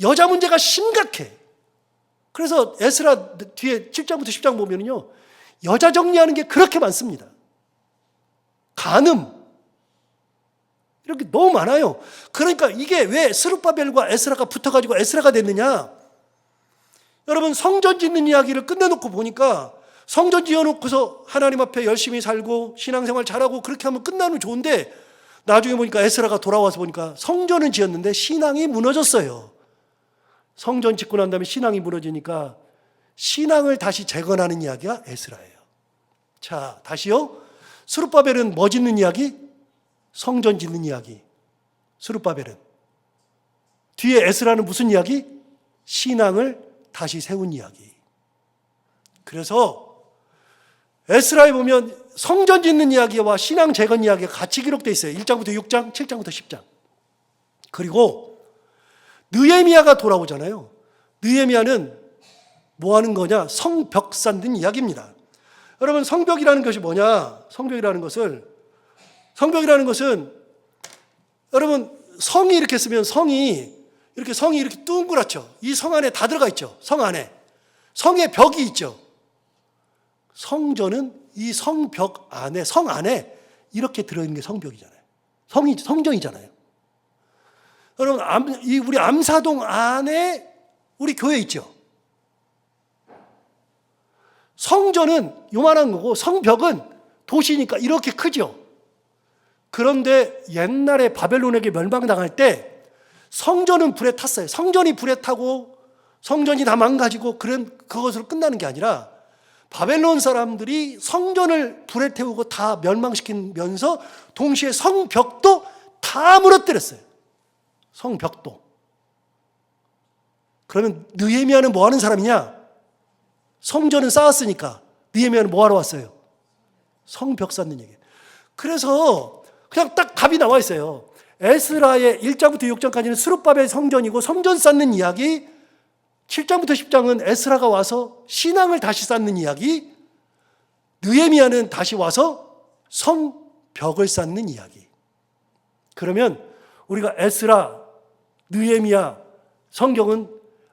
여자 문제가 심각해. 그래서 에스라 뒤에 7장부터 10장 보면요 여자 정리하는 게 그렇게 많습니다. 간음 이렇게 너무 많아요. 그러니까 이게 왜 스룹바벨과 에스라가 붙어가지고 에스라가 됐느냐? 여러분 성전 짓는 이야기를 끝내놓고 보니까 성전 지어놓고서 하나님 앞에 열심히 살고 신앙생활 잘하고 그렇게 하면 끝나면 좋은데 나중에 보니까 에스라가 돌아와서 보니까 성전은 지었는데 신앙이 무너졌어요. 성전 짓고 난 다음에 신앙이 무너지니까 신앙을 다시 재건하는 이야기가 에스라예요. 자, 다시요. 스룹바벨은 뭐 짓는 이야기? 성전 짓는 이야기, 스룹바벨은. 뒤에 에스라는 무슨 이야기? 신앙을 다시 세운 이야기. 그래서 에스라에 보면 성전 짓는 이야기와 신앙 재건 이야기가 같이 기록되어 있어요. 1장부터 6장, 7장부터 10장. 그리고 느헤미야가 돌아오잖아요. 느헤미야는 뭐 하는 거냐? 성벽 쌓는 이야기입니다. 여러분, 성벽이라는 것이 뭐냐? 성벽이라는 것은 여러분, 성이 이렇게 쓰면 성이 이렇게 둥그랗죠. 이 성 안에 다 들어가 있죠. 성 안에. 성에 벽이 있죠. 성전은 이 성벽 안에, 성 안에 이렇게 들어있는 게 성벽이잖아요. 성전이잖아요. 여러분, 우리 암사동 안에 우리 교회 있죠. 성전은 요만한 거고 성벽은 도시니까 이렇게 크죠. 그런데 옛날에 바벨론에게 멸망당할 때 성전은 불에 탔어요. 성전이 불에 타고 성전이 다 망가지고 그것으로 끝나는 게 아니라 바벨론 사람들이 성전을 불에 태우고 다 멸망시키면서 동시에 성벽도 다 무너뜨렸어요. 성벽도. 그러면 느헤미야는 뭐 하는 사람이냐? 성전은 쌓았으니까 느헤미야는 뭐 하러 왔어요? 성벽 쌓는 얘기예요. 그래서 그냥 딱 답이 나와 있어요. 에스라의 1장부터 6장까지는 스룹바벨 성전이고 성전 쌓는 이야기, 7장부터 10장은 에스라가 와서 신앙을 다시 쌓는 이야기, 느헤미야는 다시 와서 성벽을 쌓는 이야기. 그러면 우리가 에스라, 느헤미야, 성경은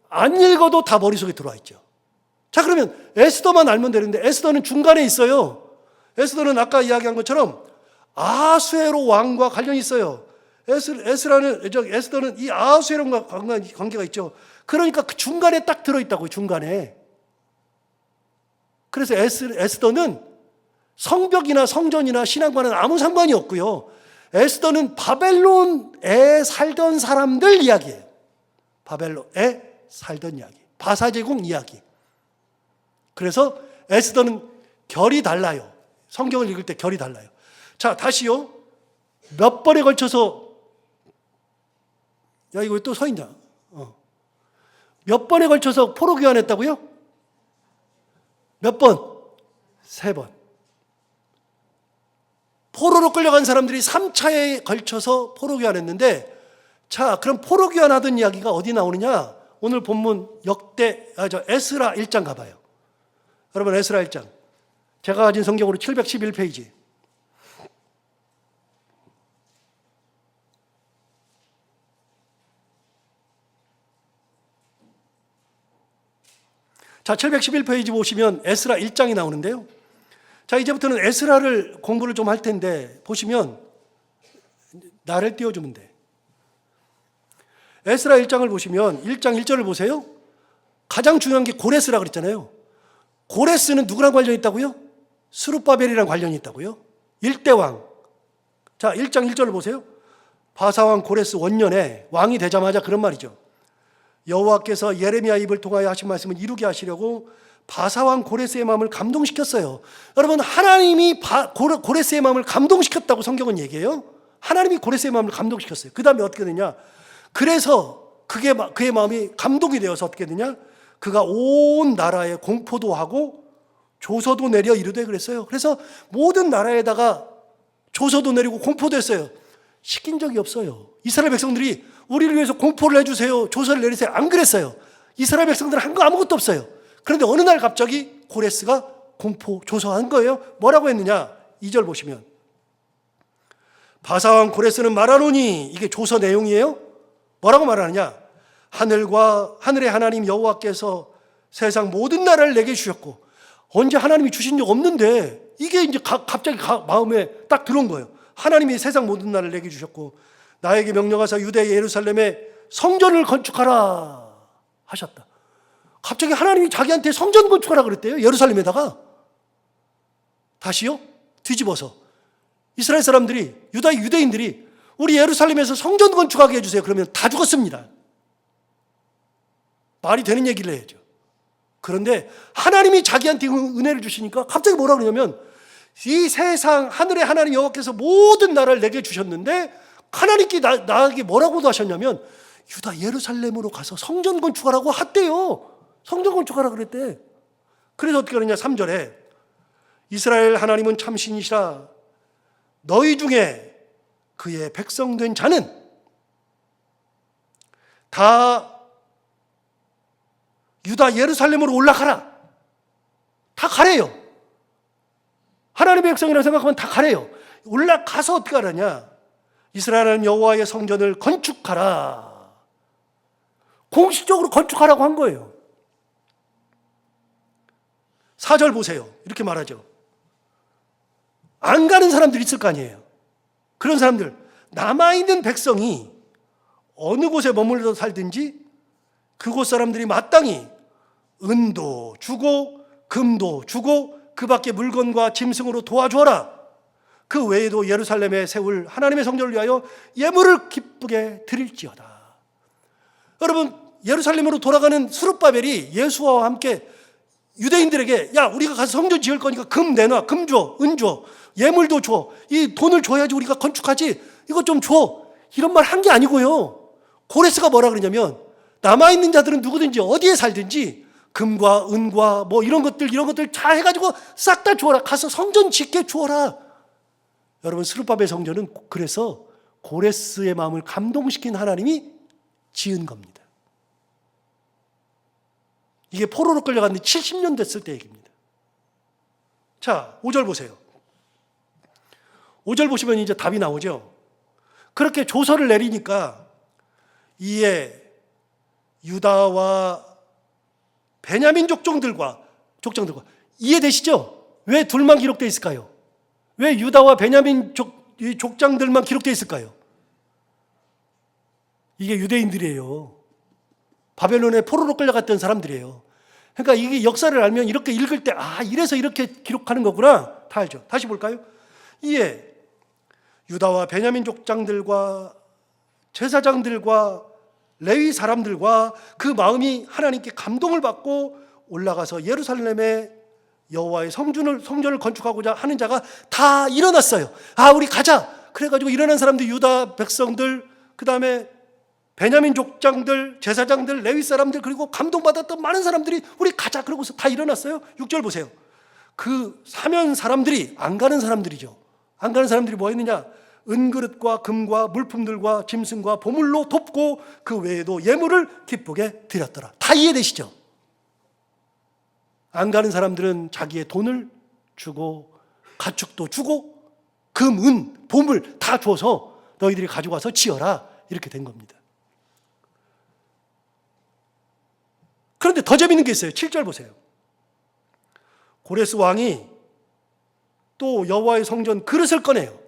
안 읽어도 다 머릿속에 들어와 있죠. 자, 그러면 에스더만 알면 되는데 에스더는 중간에 있어요. 에스더는 아까 이야기한 것처럼 아수에로 왕과 관련이 있어요. 에스더는 이 아수에로와 관계가 있죠. 그러니까 그 중간에 딱 들어있다고요. 중간에. 그래서 에스더는 성벽이나 성전이나 신앙과는 아무 상관이 없고요. 에스더는 바벨론에 살던 사람들 이야기예요. 바벨론에 살던 이야기. 바사제국 이야기. 그래서 에스더는 결이 달라요. 성경을 읽을 때 결이 달라요. 자, 다시요. 몇 번에 걸쳐서, 야, 이거 왜 또 서 있냐? 몇 번에 걸쳐서 포로 귀환했다고요? 몇 번? 3번. 포로로 끌려간 사람들이 3차에 걸쳐서 포로 귀환했는데, 자, 그럼 포로 귀환하던 이야기가 어디 나오느냐? 오늘 본문 에스라 1장 가봐요. 여러분, 에스라 1장. 제가 가진 성경으로 711페이지. 자, 711페이지 보시면 에스라 1장이 나오는데요. 자, 이제부터는 에스라를 공부를 좀 할 텐데 보시면 나를 띄워주면 돼. 에스라 1장을 보시면 1장 1절을 보세요. 가장 중요한 게 고레스라 그랬잖아요. 고레스는 누구랑 관련이 있다고요? 스룹바벨이랑 관련이 있다고요. 1대왕. 자, 1장 1절을 보세요. 바사왕 고레스 원년에 왕이 되자마자 그런 말이죠. 여호와께서 예레미야 입을 통하여 하신 말씀을 이루게 하시려고 바사왕 고레스의 마음을 감동시켰어요. 여러분, 하나님이 고레스의 마음을 감동시켰다고 성경은 얘기해요. 하나님이 고레스의 마음을 감동시켰어요. 그 다음에 어떻게 되냐? 그래서 그의 마음이 감동이 되어서 어떻게 되냐? 그가 온 나라에 공포도 하고 조서도 내려 이르되 그랬어요. 그래서 모든 나라에다가 조서도 내리고 공포도 했어요. 시킨 적이 없어요. 이스라엘 백성들이 우리를 위해서 공포를 해주세요, 조서를 내리세요, 안 그랬어요. 이스라엘 백성들은 한 거 아무것도 없어요. 그런데 어느 날 갑자기 고레스가 공포 조서한 거예요. 뭐라고 했느냐? 2절 보시면 바사왕 고레스는 말하노니, 이게 조서 내용이에요. 뭐라고 말하느냐? 하늘의 하나님 여호와께서 세상 모든 나라를 내게 주셨고, 언제 하나님이 주신 적 없는데 이게 이제 갑자기 마음에 딱 들어온 거예요. 하나님이 세상 모든 나라를 내게 주셨고 나에게 명령하사 유대 예루살렘에 성전을 건축하라 하셨다. 갑자기 하나님이 자기한테 성전 건축하라 그랬대요. 예루살렘에다가. 다시요, 뒤집어서 이스라엘 사람들이, 유대인들이 우리 예루살렘에서 성전 건축하게 해주세요. 그러면 다 죽었습니다. 말이 되는 얘기를 해야죠. 그런데 하나님이 자기한테 은혜를 주시니까 갑자기 뭐라 그러냐면 이 세상 하늘의 하나님 여호와께서 모든 나라를 내게 주셨는데 하나님께 나에게 뭐라고 하셨냐면 유다 예루살렘으로 가서 성전 건축하라고 했대요. 성전 건축하라 그랬대. 그래서 어떻게 하느냐 3절에 이스라엘 하나님은 참신이시라 너희 중에 그의 백성된 자는 다 유다 예루살렘으로 올라가라. 다 가래요. 하나님의 백성이라고 생각하면 다 가래요. 올라가서 어떻게 하느냐 이스라엘 하나님 여호와의 성전을 건축하라. 공식적으로 건축하라고 한 거예요. 4절 보세요. 이렇게 말하죠. 안 가는 사람들이 있을 거 아니에요. 그런 사람들, 남아있는 백성이 어느 곳에 머물러 살든지 그곳 사람들이 마땅히 은도 주고 금도 주고 그 밖에 물건과 짐승으로 도와주어라. 그 외에도 예루살렘에 세울 하나님의 성전을 위하여 예물을 기쁘게 드릴지어다. 여러분, 예루살렘으로 돌아가는 스룹바벨이 예수와 함께 유대인들에게 야 우리가 가서 성전 지을 거니까 금 내놔, 금 줘, 은 줘, 예물도 줘, 이 돈을 줘야지 우리가 건축하지, 이것 좀 줘, 이런 말 한 게 아니고요. 고레스가 뭐라 그러냐면 남아있는 자들은 누구든지 어디에 살든지 금과 은과 뭐 이런 것들 다 해가지고 싹 다 주어라. 가서 성전 짓게 주어라. 여러분, 스룹바벨 성전은 그래서 고레스의 마음을 감동시킨 하나님이 지은 겁니다. 이게 포로로 끌려갔는데 70년 됐을 때 얘기입니다. 자, 5절 보세요. 5절 보시면 이제 답이 나오죠. 그렇게 조서를 내리니까 이에 유다와 베냐민 족장들과 이해되시죠? 왜 둘만 기록되어 있을까요? 왜 유다와 베냐민 족장들만 기록되어 있을까요? 이게 유대인들이에요. 바벨론에 포로로 끌려갔던 사람들이에요. 그러니까 이게 역사를 알면 이렇게 읽을 때 이래서 이렇게 기록하는 거구나 다 알죠. 다시 볼까요? 이에 유다와 베냐민 족장들과 제사장들과 레위 사람들과 그 마음이 하나님께 감동을 받고 올라가서 예루살렘에 여호와의 성전을 건축하고자 하는 자가 다 일어났어요. 우리 가자. 그래가지고 일어난 사람들, 유다 백성들, 그 다음에 베냐민 족장들, 제사장들, 레위 사람들, 그리고 감동받았던 많은 사람들이 우리 가자. 그러고서 다 일어났어요. 6절 보세요. 그 사면 사람들이 안 가는 사람들이죠. 안 가는 사람들이 뭐 했느냐? 은그릇과 금과 물품들과 짐승과 보물로 돕고 그 외에도 예물을 기쁘게 드렸더라. 다 이해되시죠? 안 가는 사람들은 자기의 돈을 주고 가축도 주고 금, 은, 보물 다 줘서 너희들이 가지고 와서 지어라. 이렇게 된 겁니다. 그런데 더 재밌는 게 있어요. 7절 보세요. 고레스 왕이 또 여호와의 성전 그릇을 꺼내요.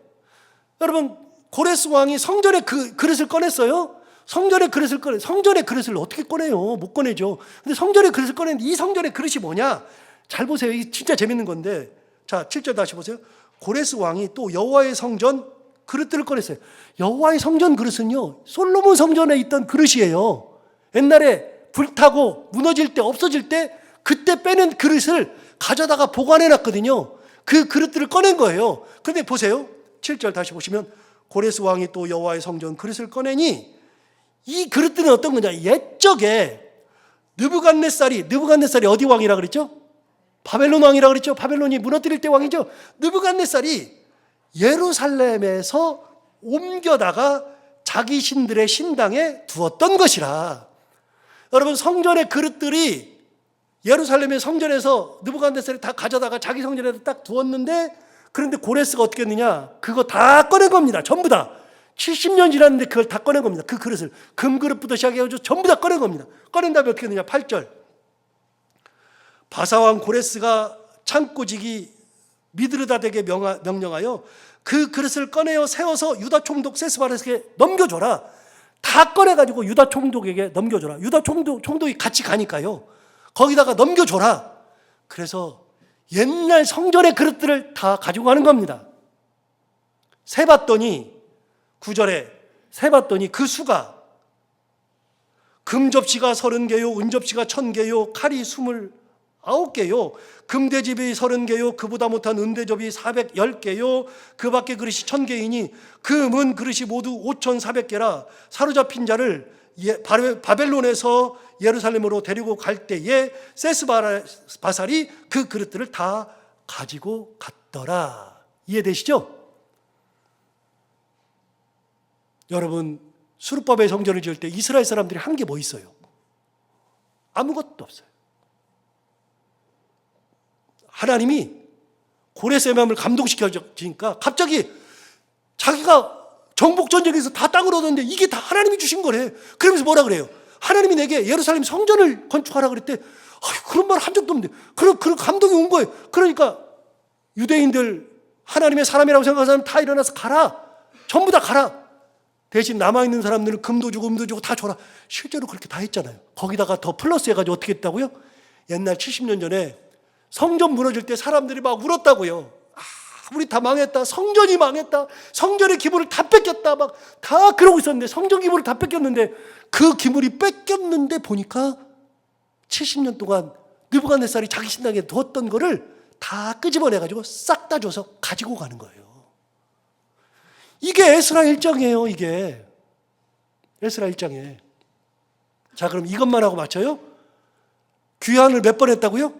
여러분, 고레스 왕이 성전의 그릇을 꺼냈어요. 성전의 그릇을 어떻게 꺼내요? 못 꺼내죠. 근데 성전의 그릇을 꺼냈는데 이 성전의 그릇이 뭐냐? 잘 보세요. 이게 진짜 재밌는 건데. 자, 7절 다시 보세요. 고레스 왕이 또 여호와의 성전 그릇들을 꺼냈어요. 여호와의 성전 그릇은요, 솔로몬 성전에 있던 그릇이에요. 옛날에 불타고 무너질 때, 없어질 때 그때 빼는 그릇을 가져다가 보관해 놨거든요. 그 그릇들을 꺼낸 거예요. 그런데 보세요. 7절 다시 보시면 고레스 왕이 또 여호와의 성전 그릇을 꺼내니 이 그릇들은 어떤 거냐? 옛적에 느부갓네살이 어디 왕이라 그랬죠? 바벨론 왕이라 그랬죠? 바벨론이 무너뜨릴 때 왕이죠? 느부갓네살이 예루살렘에서 옮겨다가 자기 신들의 신당에 두었던 것이라. 여러분, 성전의 그릇들이 예루살렘의 성전에서 느부갓네살이 다 가져다가 자기 성전에 딱 두었는데, 그런데 고레스가 어떻게 했느냐? 그거 다 꺼낸 겁니다. 전부 다. 70년 지났는데 그걸 다 꺼낸 겁니다. 그 그릇을. 금그릇부터 시작해가지고 전부 다 꺼낸 겁니다. 꺼낸 다음에 어떻게 했느냐? 8절. 바사왕 고레스가 창고지기 미드르다덱에 명령하여 그 그릇을 꺼내어 세워서 유다 총독 세스바르에게 넘겨줘라. 다 꺼내가지고 유다 총독에게 넘겨줘라. 유다 총독이 같이 가니까요. 거기다가 넘겨줘라. 그래서 옛날 성전의 그릇들을 다 가지고 가는 겁니다. 세봤더니 9절에 세봤더니 그 수가 금접시가 30개요, 은접시가 1000개요, 칼이 9개요. 금대접이 30개요. 그보다 못한 은대접이 410개요. 그 밖에 그릇이 1000개이니 금은 그릇이 모두 5400개라. 사로잡힌 자를 바벨론에서 예루살렘으로 데리고 갈 때에 세스바살이 그 그릇들을 다 가지고 갔더라. 이해되시죠? 여러분, 수르바벨 성전을 지을 때 이스라엘 사람들이 한 게 뭐 있어요? 아무것도 없어요. 하나님이 고레스의 마음을 감동시켜주니까 갑자기 자기가 정복전쟁에서 다 땅을 얻었는데 이게 다 하나님이 주신 거래. 그러면서 뭐라 그래요? 하나님이 내게 예루살렘 성전을 건축하라 그랬대. 그런 말 한 적도 없는데 그런 감동이 온 거예요. 그러니까 유대인들 하나님의 사람이라고 생각하는 사람 다 일어나서 가라. 전부 다 가라. 대신 남아있는 사람들은 금도 주고 음도 주고 다 줘라. 실제로 그렇게 다 했잖아요. 거기다가 더 플러스 해가지고 어떻게 했다고요? 옛날 70년 전에 성전 무너질 때 사람들이 막 울었다고요. 우리 다 망했다. 성전이 망했다. 성전의 기물을 다 뺏겼다. 막 다 그러고 있었는데 성전 기물을 다 뺏겼는데 그 기물이 뺏겼는데 보니까 70년 동안 느부갓네살이 자기 신당에 두었던 거를 다 끄집어내가지고 싹 다 줘서 가지고 가는 거예요. 이게 에스라 1장이에요. 이게 에스라 1장에. 자, 그럼 이것만 하고 맞춰요? 귀환을 몇 번 했다고요?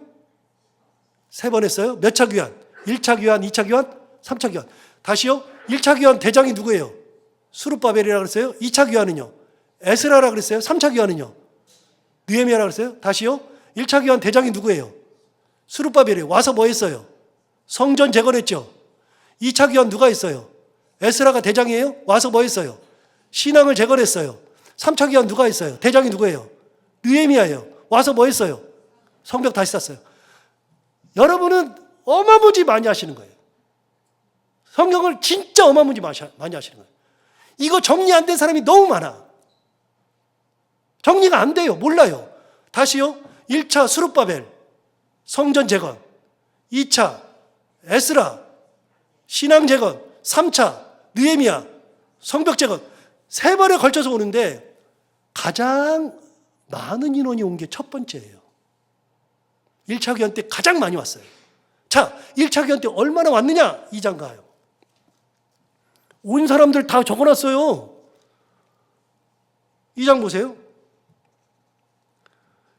3번 했어요. 몇 차 귀환? 1차 귀환, 2차 귀환, 3차 귀환. 다시요. 1차 귀환 대장이 누구예요? 수르바벨이라고 그랬어요. 2차 귀환은요? 에스라라고 그랬어요. 3차 귀환은요? 느헤미야라고 그랬어요. 다시요. 1차 귀환 대장이 누구예요? 수르바벨이에요. 와서 뭐 했어요? 성전 재건했죠. 2차 귀환 누가 했어요? 에스라가 대장이에요? 와서 뭐 했어요? 신앙을 재건했어요. 3차 귀환 누가 했어요? 대장이 누구예요? 느헤미야예요. 와서 뭐 했어요? 성벽 다시 쌌어요. 여러분은 어마무지 많이 하시는 거예요. 성경을 진짜 어마무지 많이 하시는 거예요. 이거 정리 안 된 사람이 너무 많아. 정리가 안 돼요. 몰라요. 다시요. 1차 수르바벨 성전 재건, 2차 에스라 신앙 재건, 3차 느헤미야 성벽 재건 3번에 걸쳐서 오는데 가장 많은 인원이 온 게 첫 번째예요. 1차 귀환 때 가장 많이 왔어요. 자, 1차 귀환 때 얼마나 왔느냐? 2장 가요. 온 사람들 다 적어놨어요. 2장 보세요.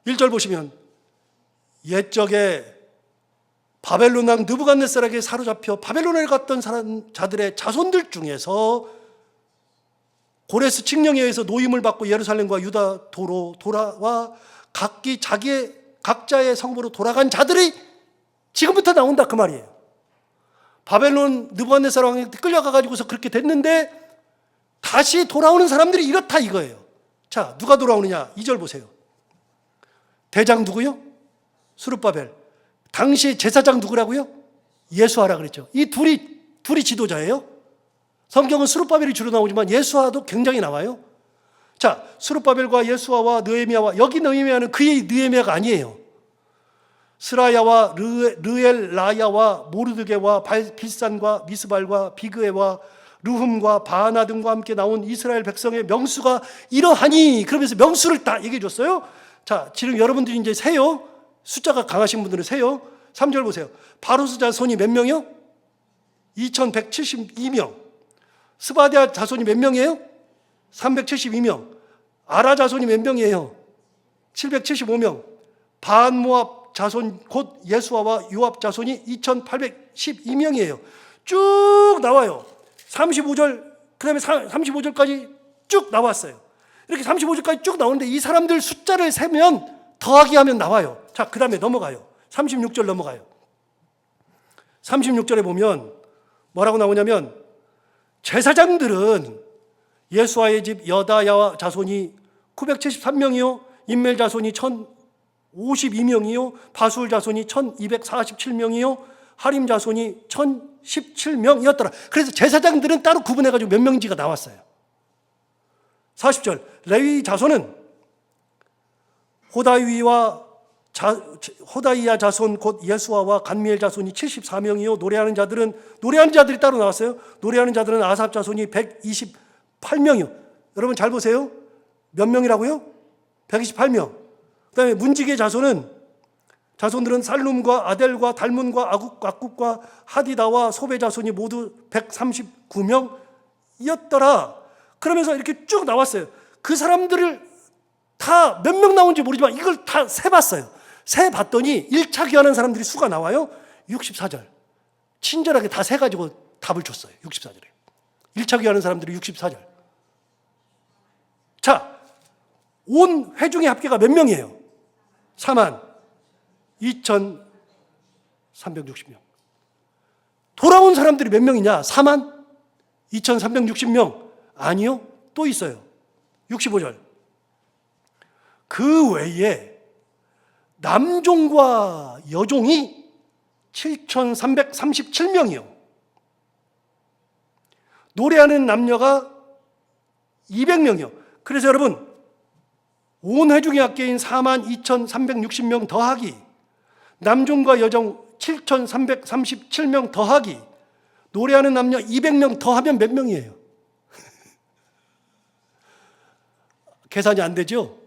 1절 보시면 옛적에 바벨론 왕 느부갓네살에게 사로잡혀 바벨론에 갔던 자들의 자손들 중에서 고레스 칙령에 의해서 노임을 받고 예루살렘과 유다 도로 돌아와 각기 각자의 성부로 돌아간 자들이 지금부터 나온다 그 말이에요. 바벨론 느부갓네살 왕한테 끌려가가지고서 그렇게 됐는데 다시 돌아오는 사람들이 이렇다 이거예요. 자, 누가 돌아오느냐? 2절 보세요. 대장 누구요? 수르바벨. 당시 제사장 누구라고요? 예수아라 그랬죠. 이 둘이 지도자예요. 성경은 수르바벨이 주로 나오지만 예수아도 굉장히 나와요. 자, 수르바벨과 예수아와 느헤미야와 여기 느헤미야는 그의 느헤미야가 아니에요. 스라야와 르엘라야와 모르드게와 빌산과 미스발과 비그에와 르훔과 바하나 등과 함께 나온 이스라엘 백성의 명수가 이러하니 그러면서 명수를 다 얘기해 줬어요. 자, 지금 여러분들이 이제 세요. 숫자가 강하신 분들은 세요. 3절 보세요. 바루스 자손이 몇 명이요? 2172명. 스바디아 자손이 몇 명이에요? 372명. 아라 자손이 몇 명이에요? 775명. 바한모압 자손 곧 예수아와 요압 자손이 2812명이에요. 쭉 나와요. 35절 그 다음에 35절까지 쭉 나왔어요. 이렇게 35절까지 쭉 나오는데 이 사람들 숫자를 세면 더하기 하면 나와요. 자, 그 다음에 넘어가요. 36절 넘어가요. 36절에 보면 뭐라고 나오냐면 제사장들은 예수아의 집 여다야 자손이 973명이요 임멜 자손이 1052명이요 바술 자손이 1247명이요 하림 자손이 1017명이었더라. 그래서 제사장들은 따로 구분해가지고 몇 명인지가 나왔어요. 40절 레위 자손은 호다이야 자손 곧 예수아와 간미엘 자손이 74명이요 노래하는 자들이 따로 나왔어요. 노래하는 자들은 아삽 자손이 128명이요. 여러분 잘 보세요. 몇 명이라고요? 128명. 그 다음에 문지기의 자손은 자손들은 살룸과 아델과 달문과 악국과 하디다와 소베 자손이 모두 139명이었더라. 그러면서 이렇게 쭉 나왔어요. 그 사람들을 다 몇 명 나온지 모르지만 이걸 다 세봤어요. 세봤더니 1차 귀환한 사람들이 수가 나와요. 64절. 친절하게 다 세가지고 답을 줬어요. 64절에. 1차 귀환한 사람들이 64절. 자, 온 회중의 합계가 몇 명이에요? 42,360명. 돌아온 사람들이 몇 명이냐? 42,360명. 아니요. 또 있어요. 65절. 그 외에 남종과 여종이 7,337명이요. 노래하는 남녀가 200명이요. 그래서 여러분, 온 회중의 합계인 42,360명 더하기 남종과 여종 7,337명 더하기 노래하는 남녀 200명 더하면 몇 명이에요? 계산이 안 되죠?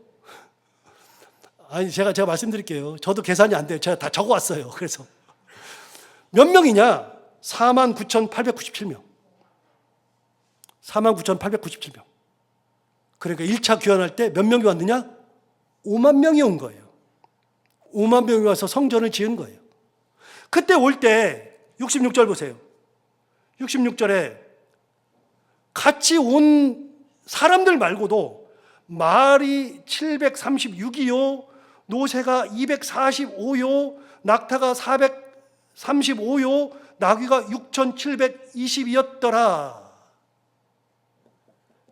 아니, 제가 말씀드릴게요. 저도 계산이 안 돼요. 제가 다 적어왔어요. 그래서 몇 명이냐? 49,897명. 49,897명. 그러니까 1차 귀환할 때 몇 명이 왔느냐? 5만 명이 온 거예요. 5만 명이 와서 성전을 지은 거예요. 그때 올 때 66절 보세요. 66절에 같이 온 사람들 말고도 말이 736이요, 노새가 245요, 낙타가 435요, 나귀가 6,720이었더라.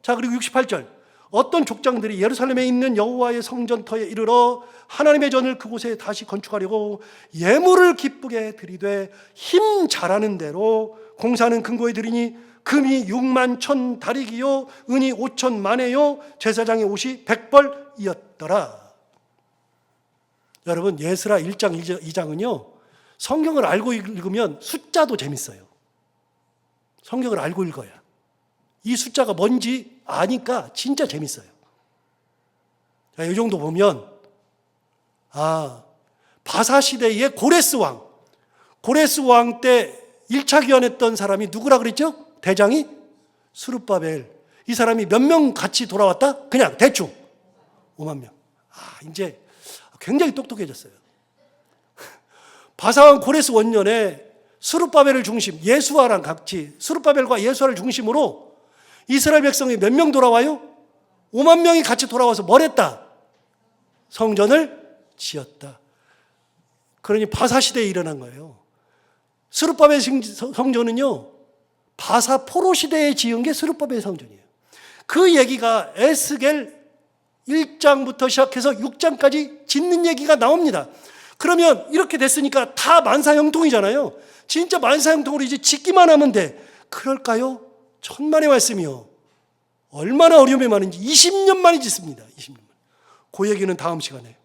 자, 그리고 68절. 어떤 족장들이 예루살렘에 있는 여호와의 성전터에 이르러 하나님의 전을 그곳에 다시 건축하려고 예물을 기쁘게 드리되 힘 잘하는 대로 공사는 근고에 드리니 금이 6만 1,000 다리기요 은이 5천 만에요 제사장의 옷이 100벌이었더라. 여러분, 예스라 1장 2장은요 성경을 알고 읽으면 숫자도 재밌어요. 성경을 알고 읽어야 이 숫자가 뭔지 아니까 진짜 재밌어요. 자, 이 정도 보면 바사 시대의 고레스 왕 때 1차 귀환했던 사람이 누구라 그랬죠? 대장이 스룹바벨. 이 사람이 몇 명 같이 돌아왔다? 그냥 대충 5만 명. 이제 굉장히 똑똑해졌어요. 바사왕 고레스 원년에 스룹바벨을 중심, 예수아랑 같이 스룹바벨과 예수아를 중심으로 이스라엘 백성이 몇 명 돌아와요? 5만 명이 같이 돌아와서 뭘 했다? 성전을 지었다. 그러니 바사 시대에 일어난 거예요. 스룹바벨 성전은요 바사 포로 시대에 지은 게 스룹바벨 성전이에요. 그 얘기가 에스겔 1장부터 시작해서 6장까지 짓는 얘기가 나옵니다. 그러면 이렇게 됐으니까 다 만사형통이잖아요. 진짜 만사형통으로 이제 짓기만 하면 돼. 그럴까요? 천만의 말씀이요. 얼마나 어려움이 많은지 20년 만에 짓습니다. 20년 만. 그 얘기는 다음 시간에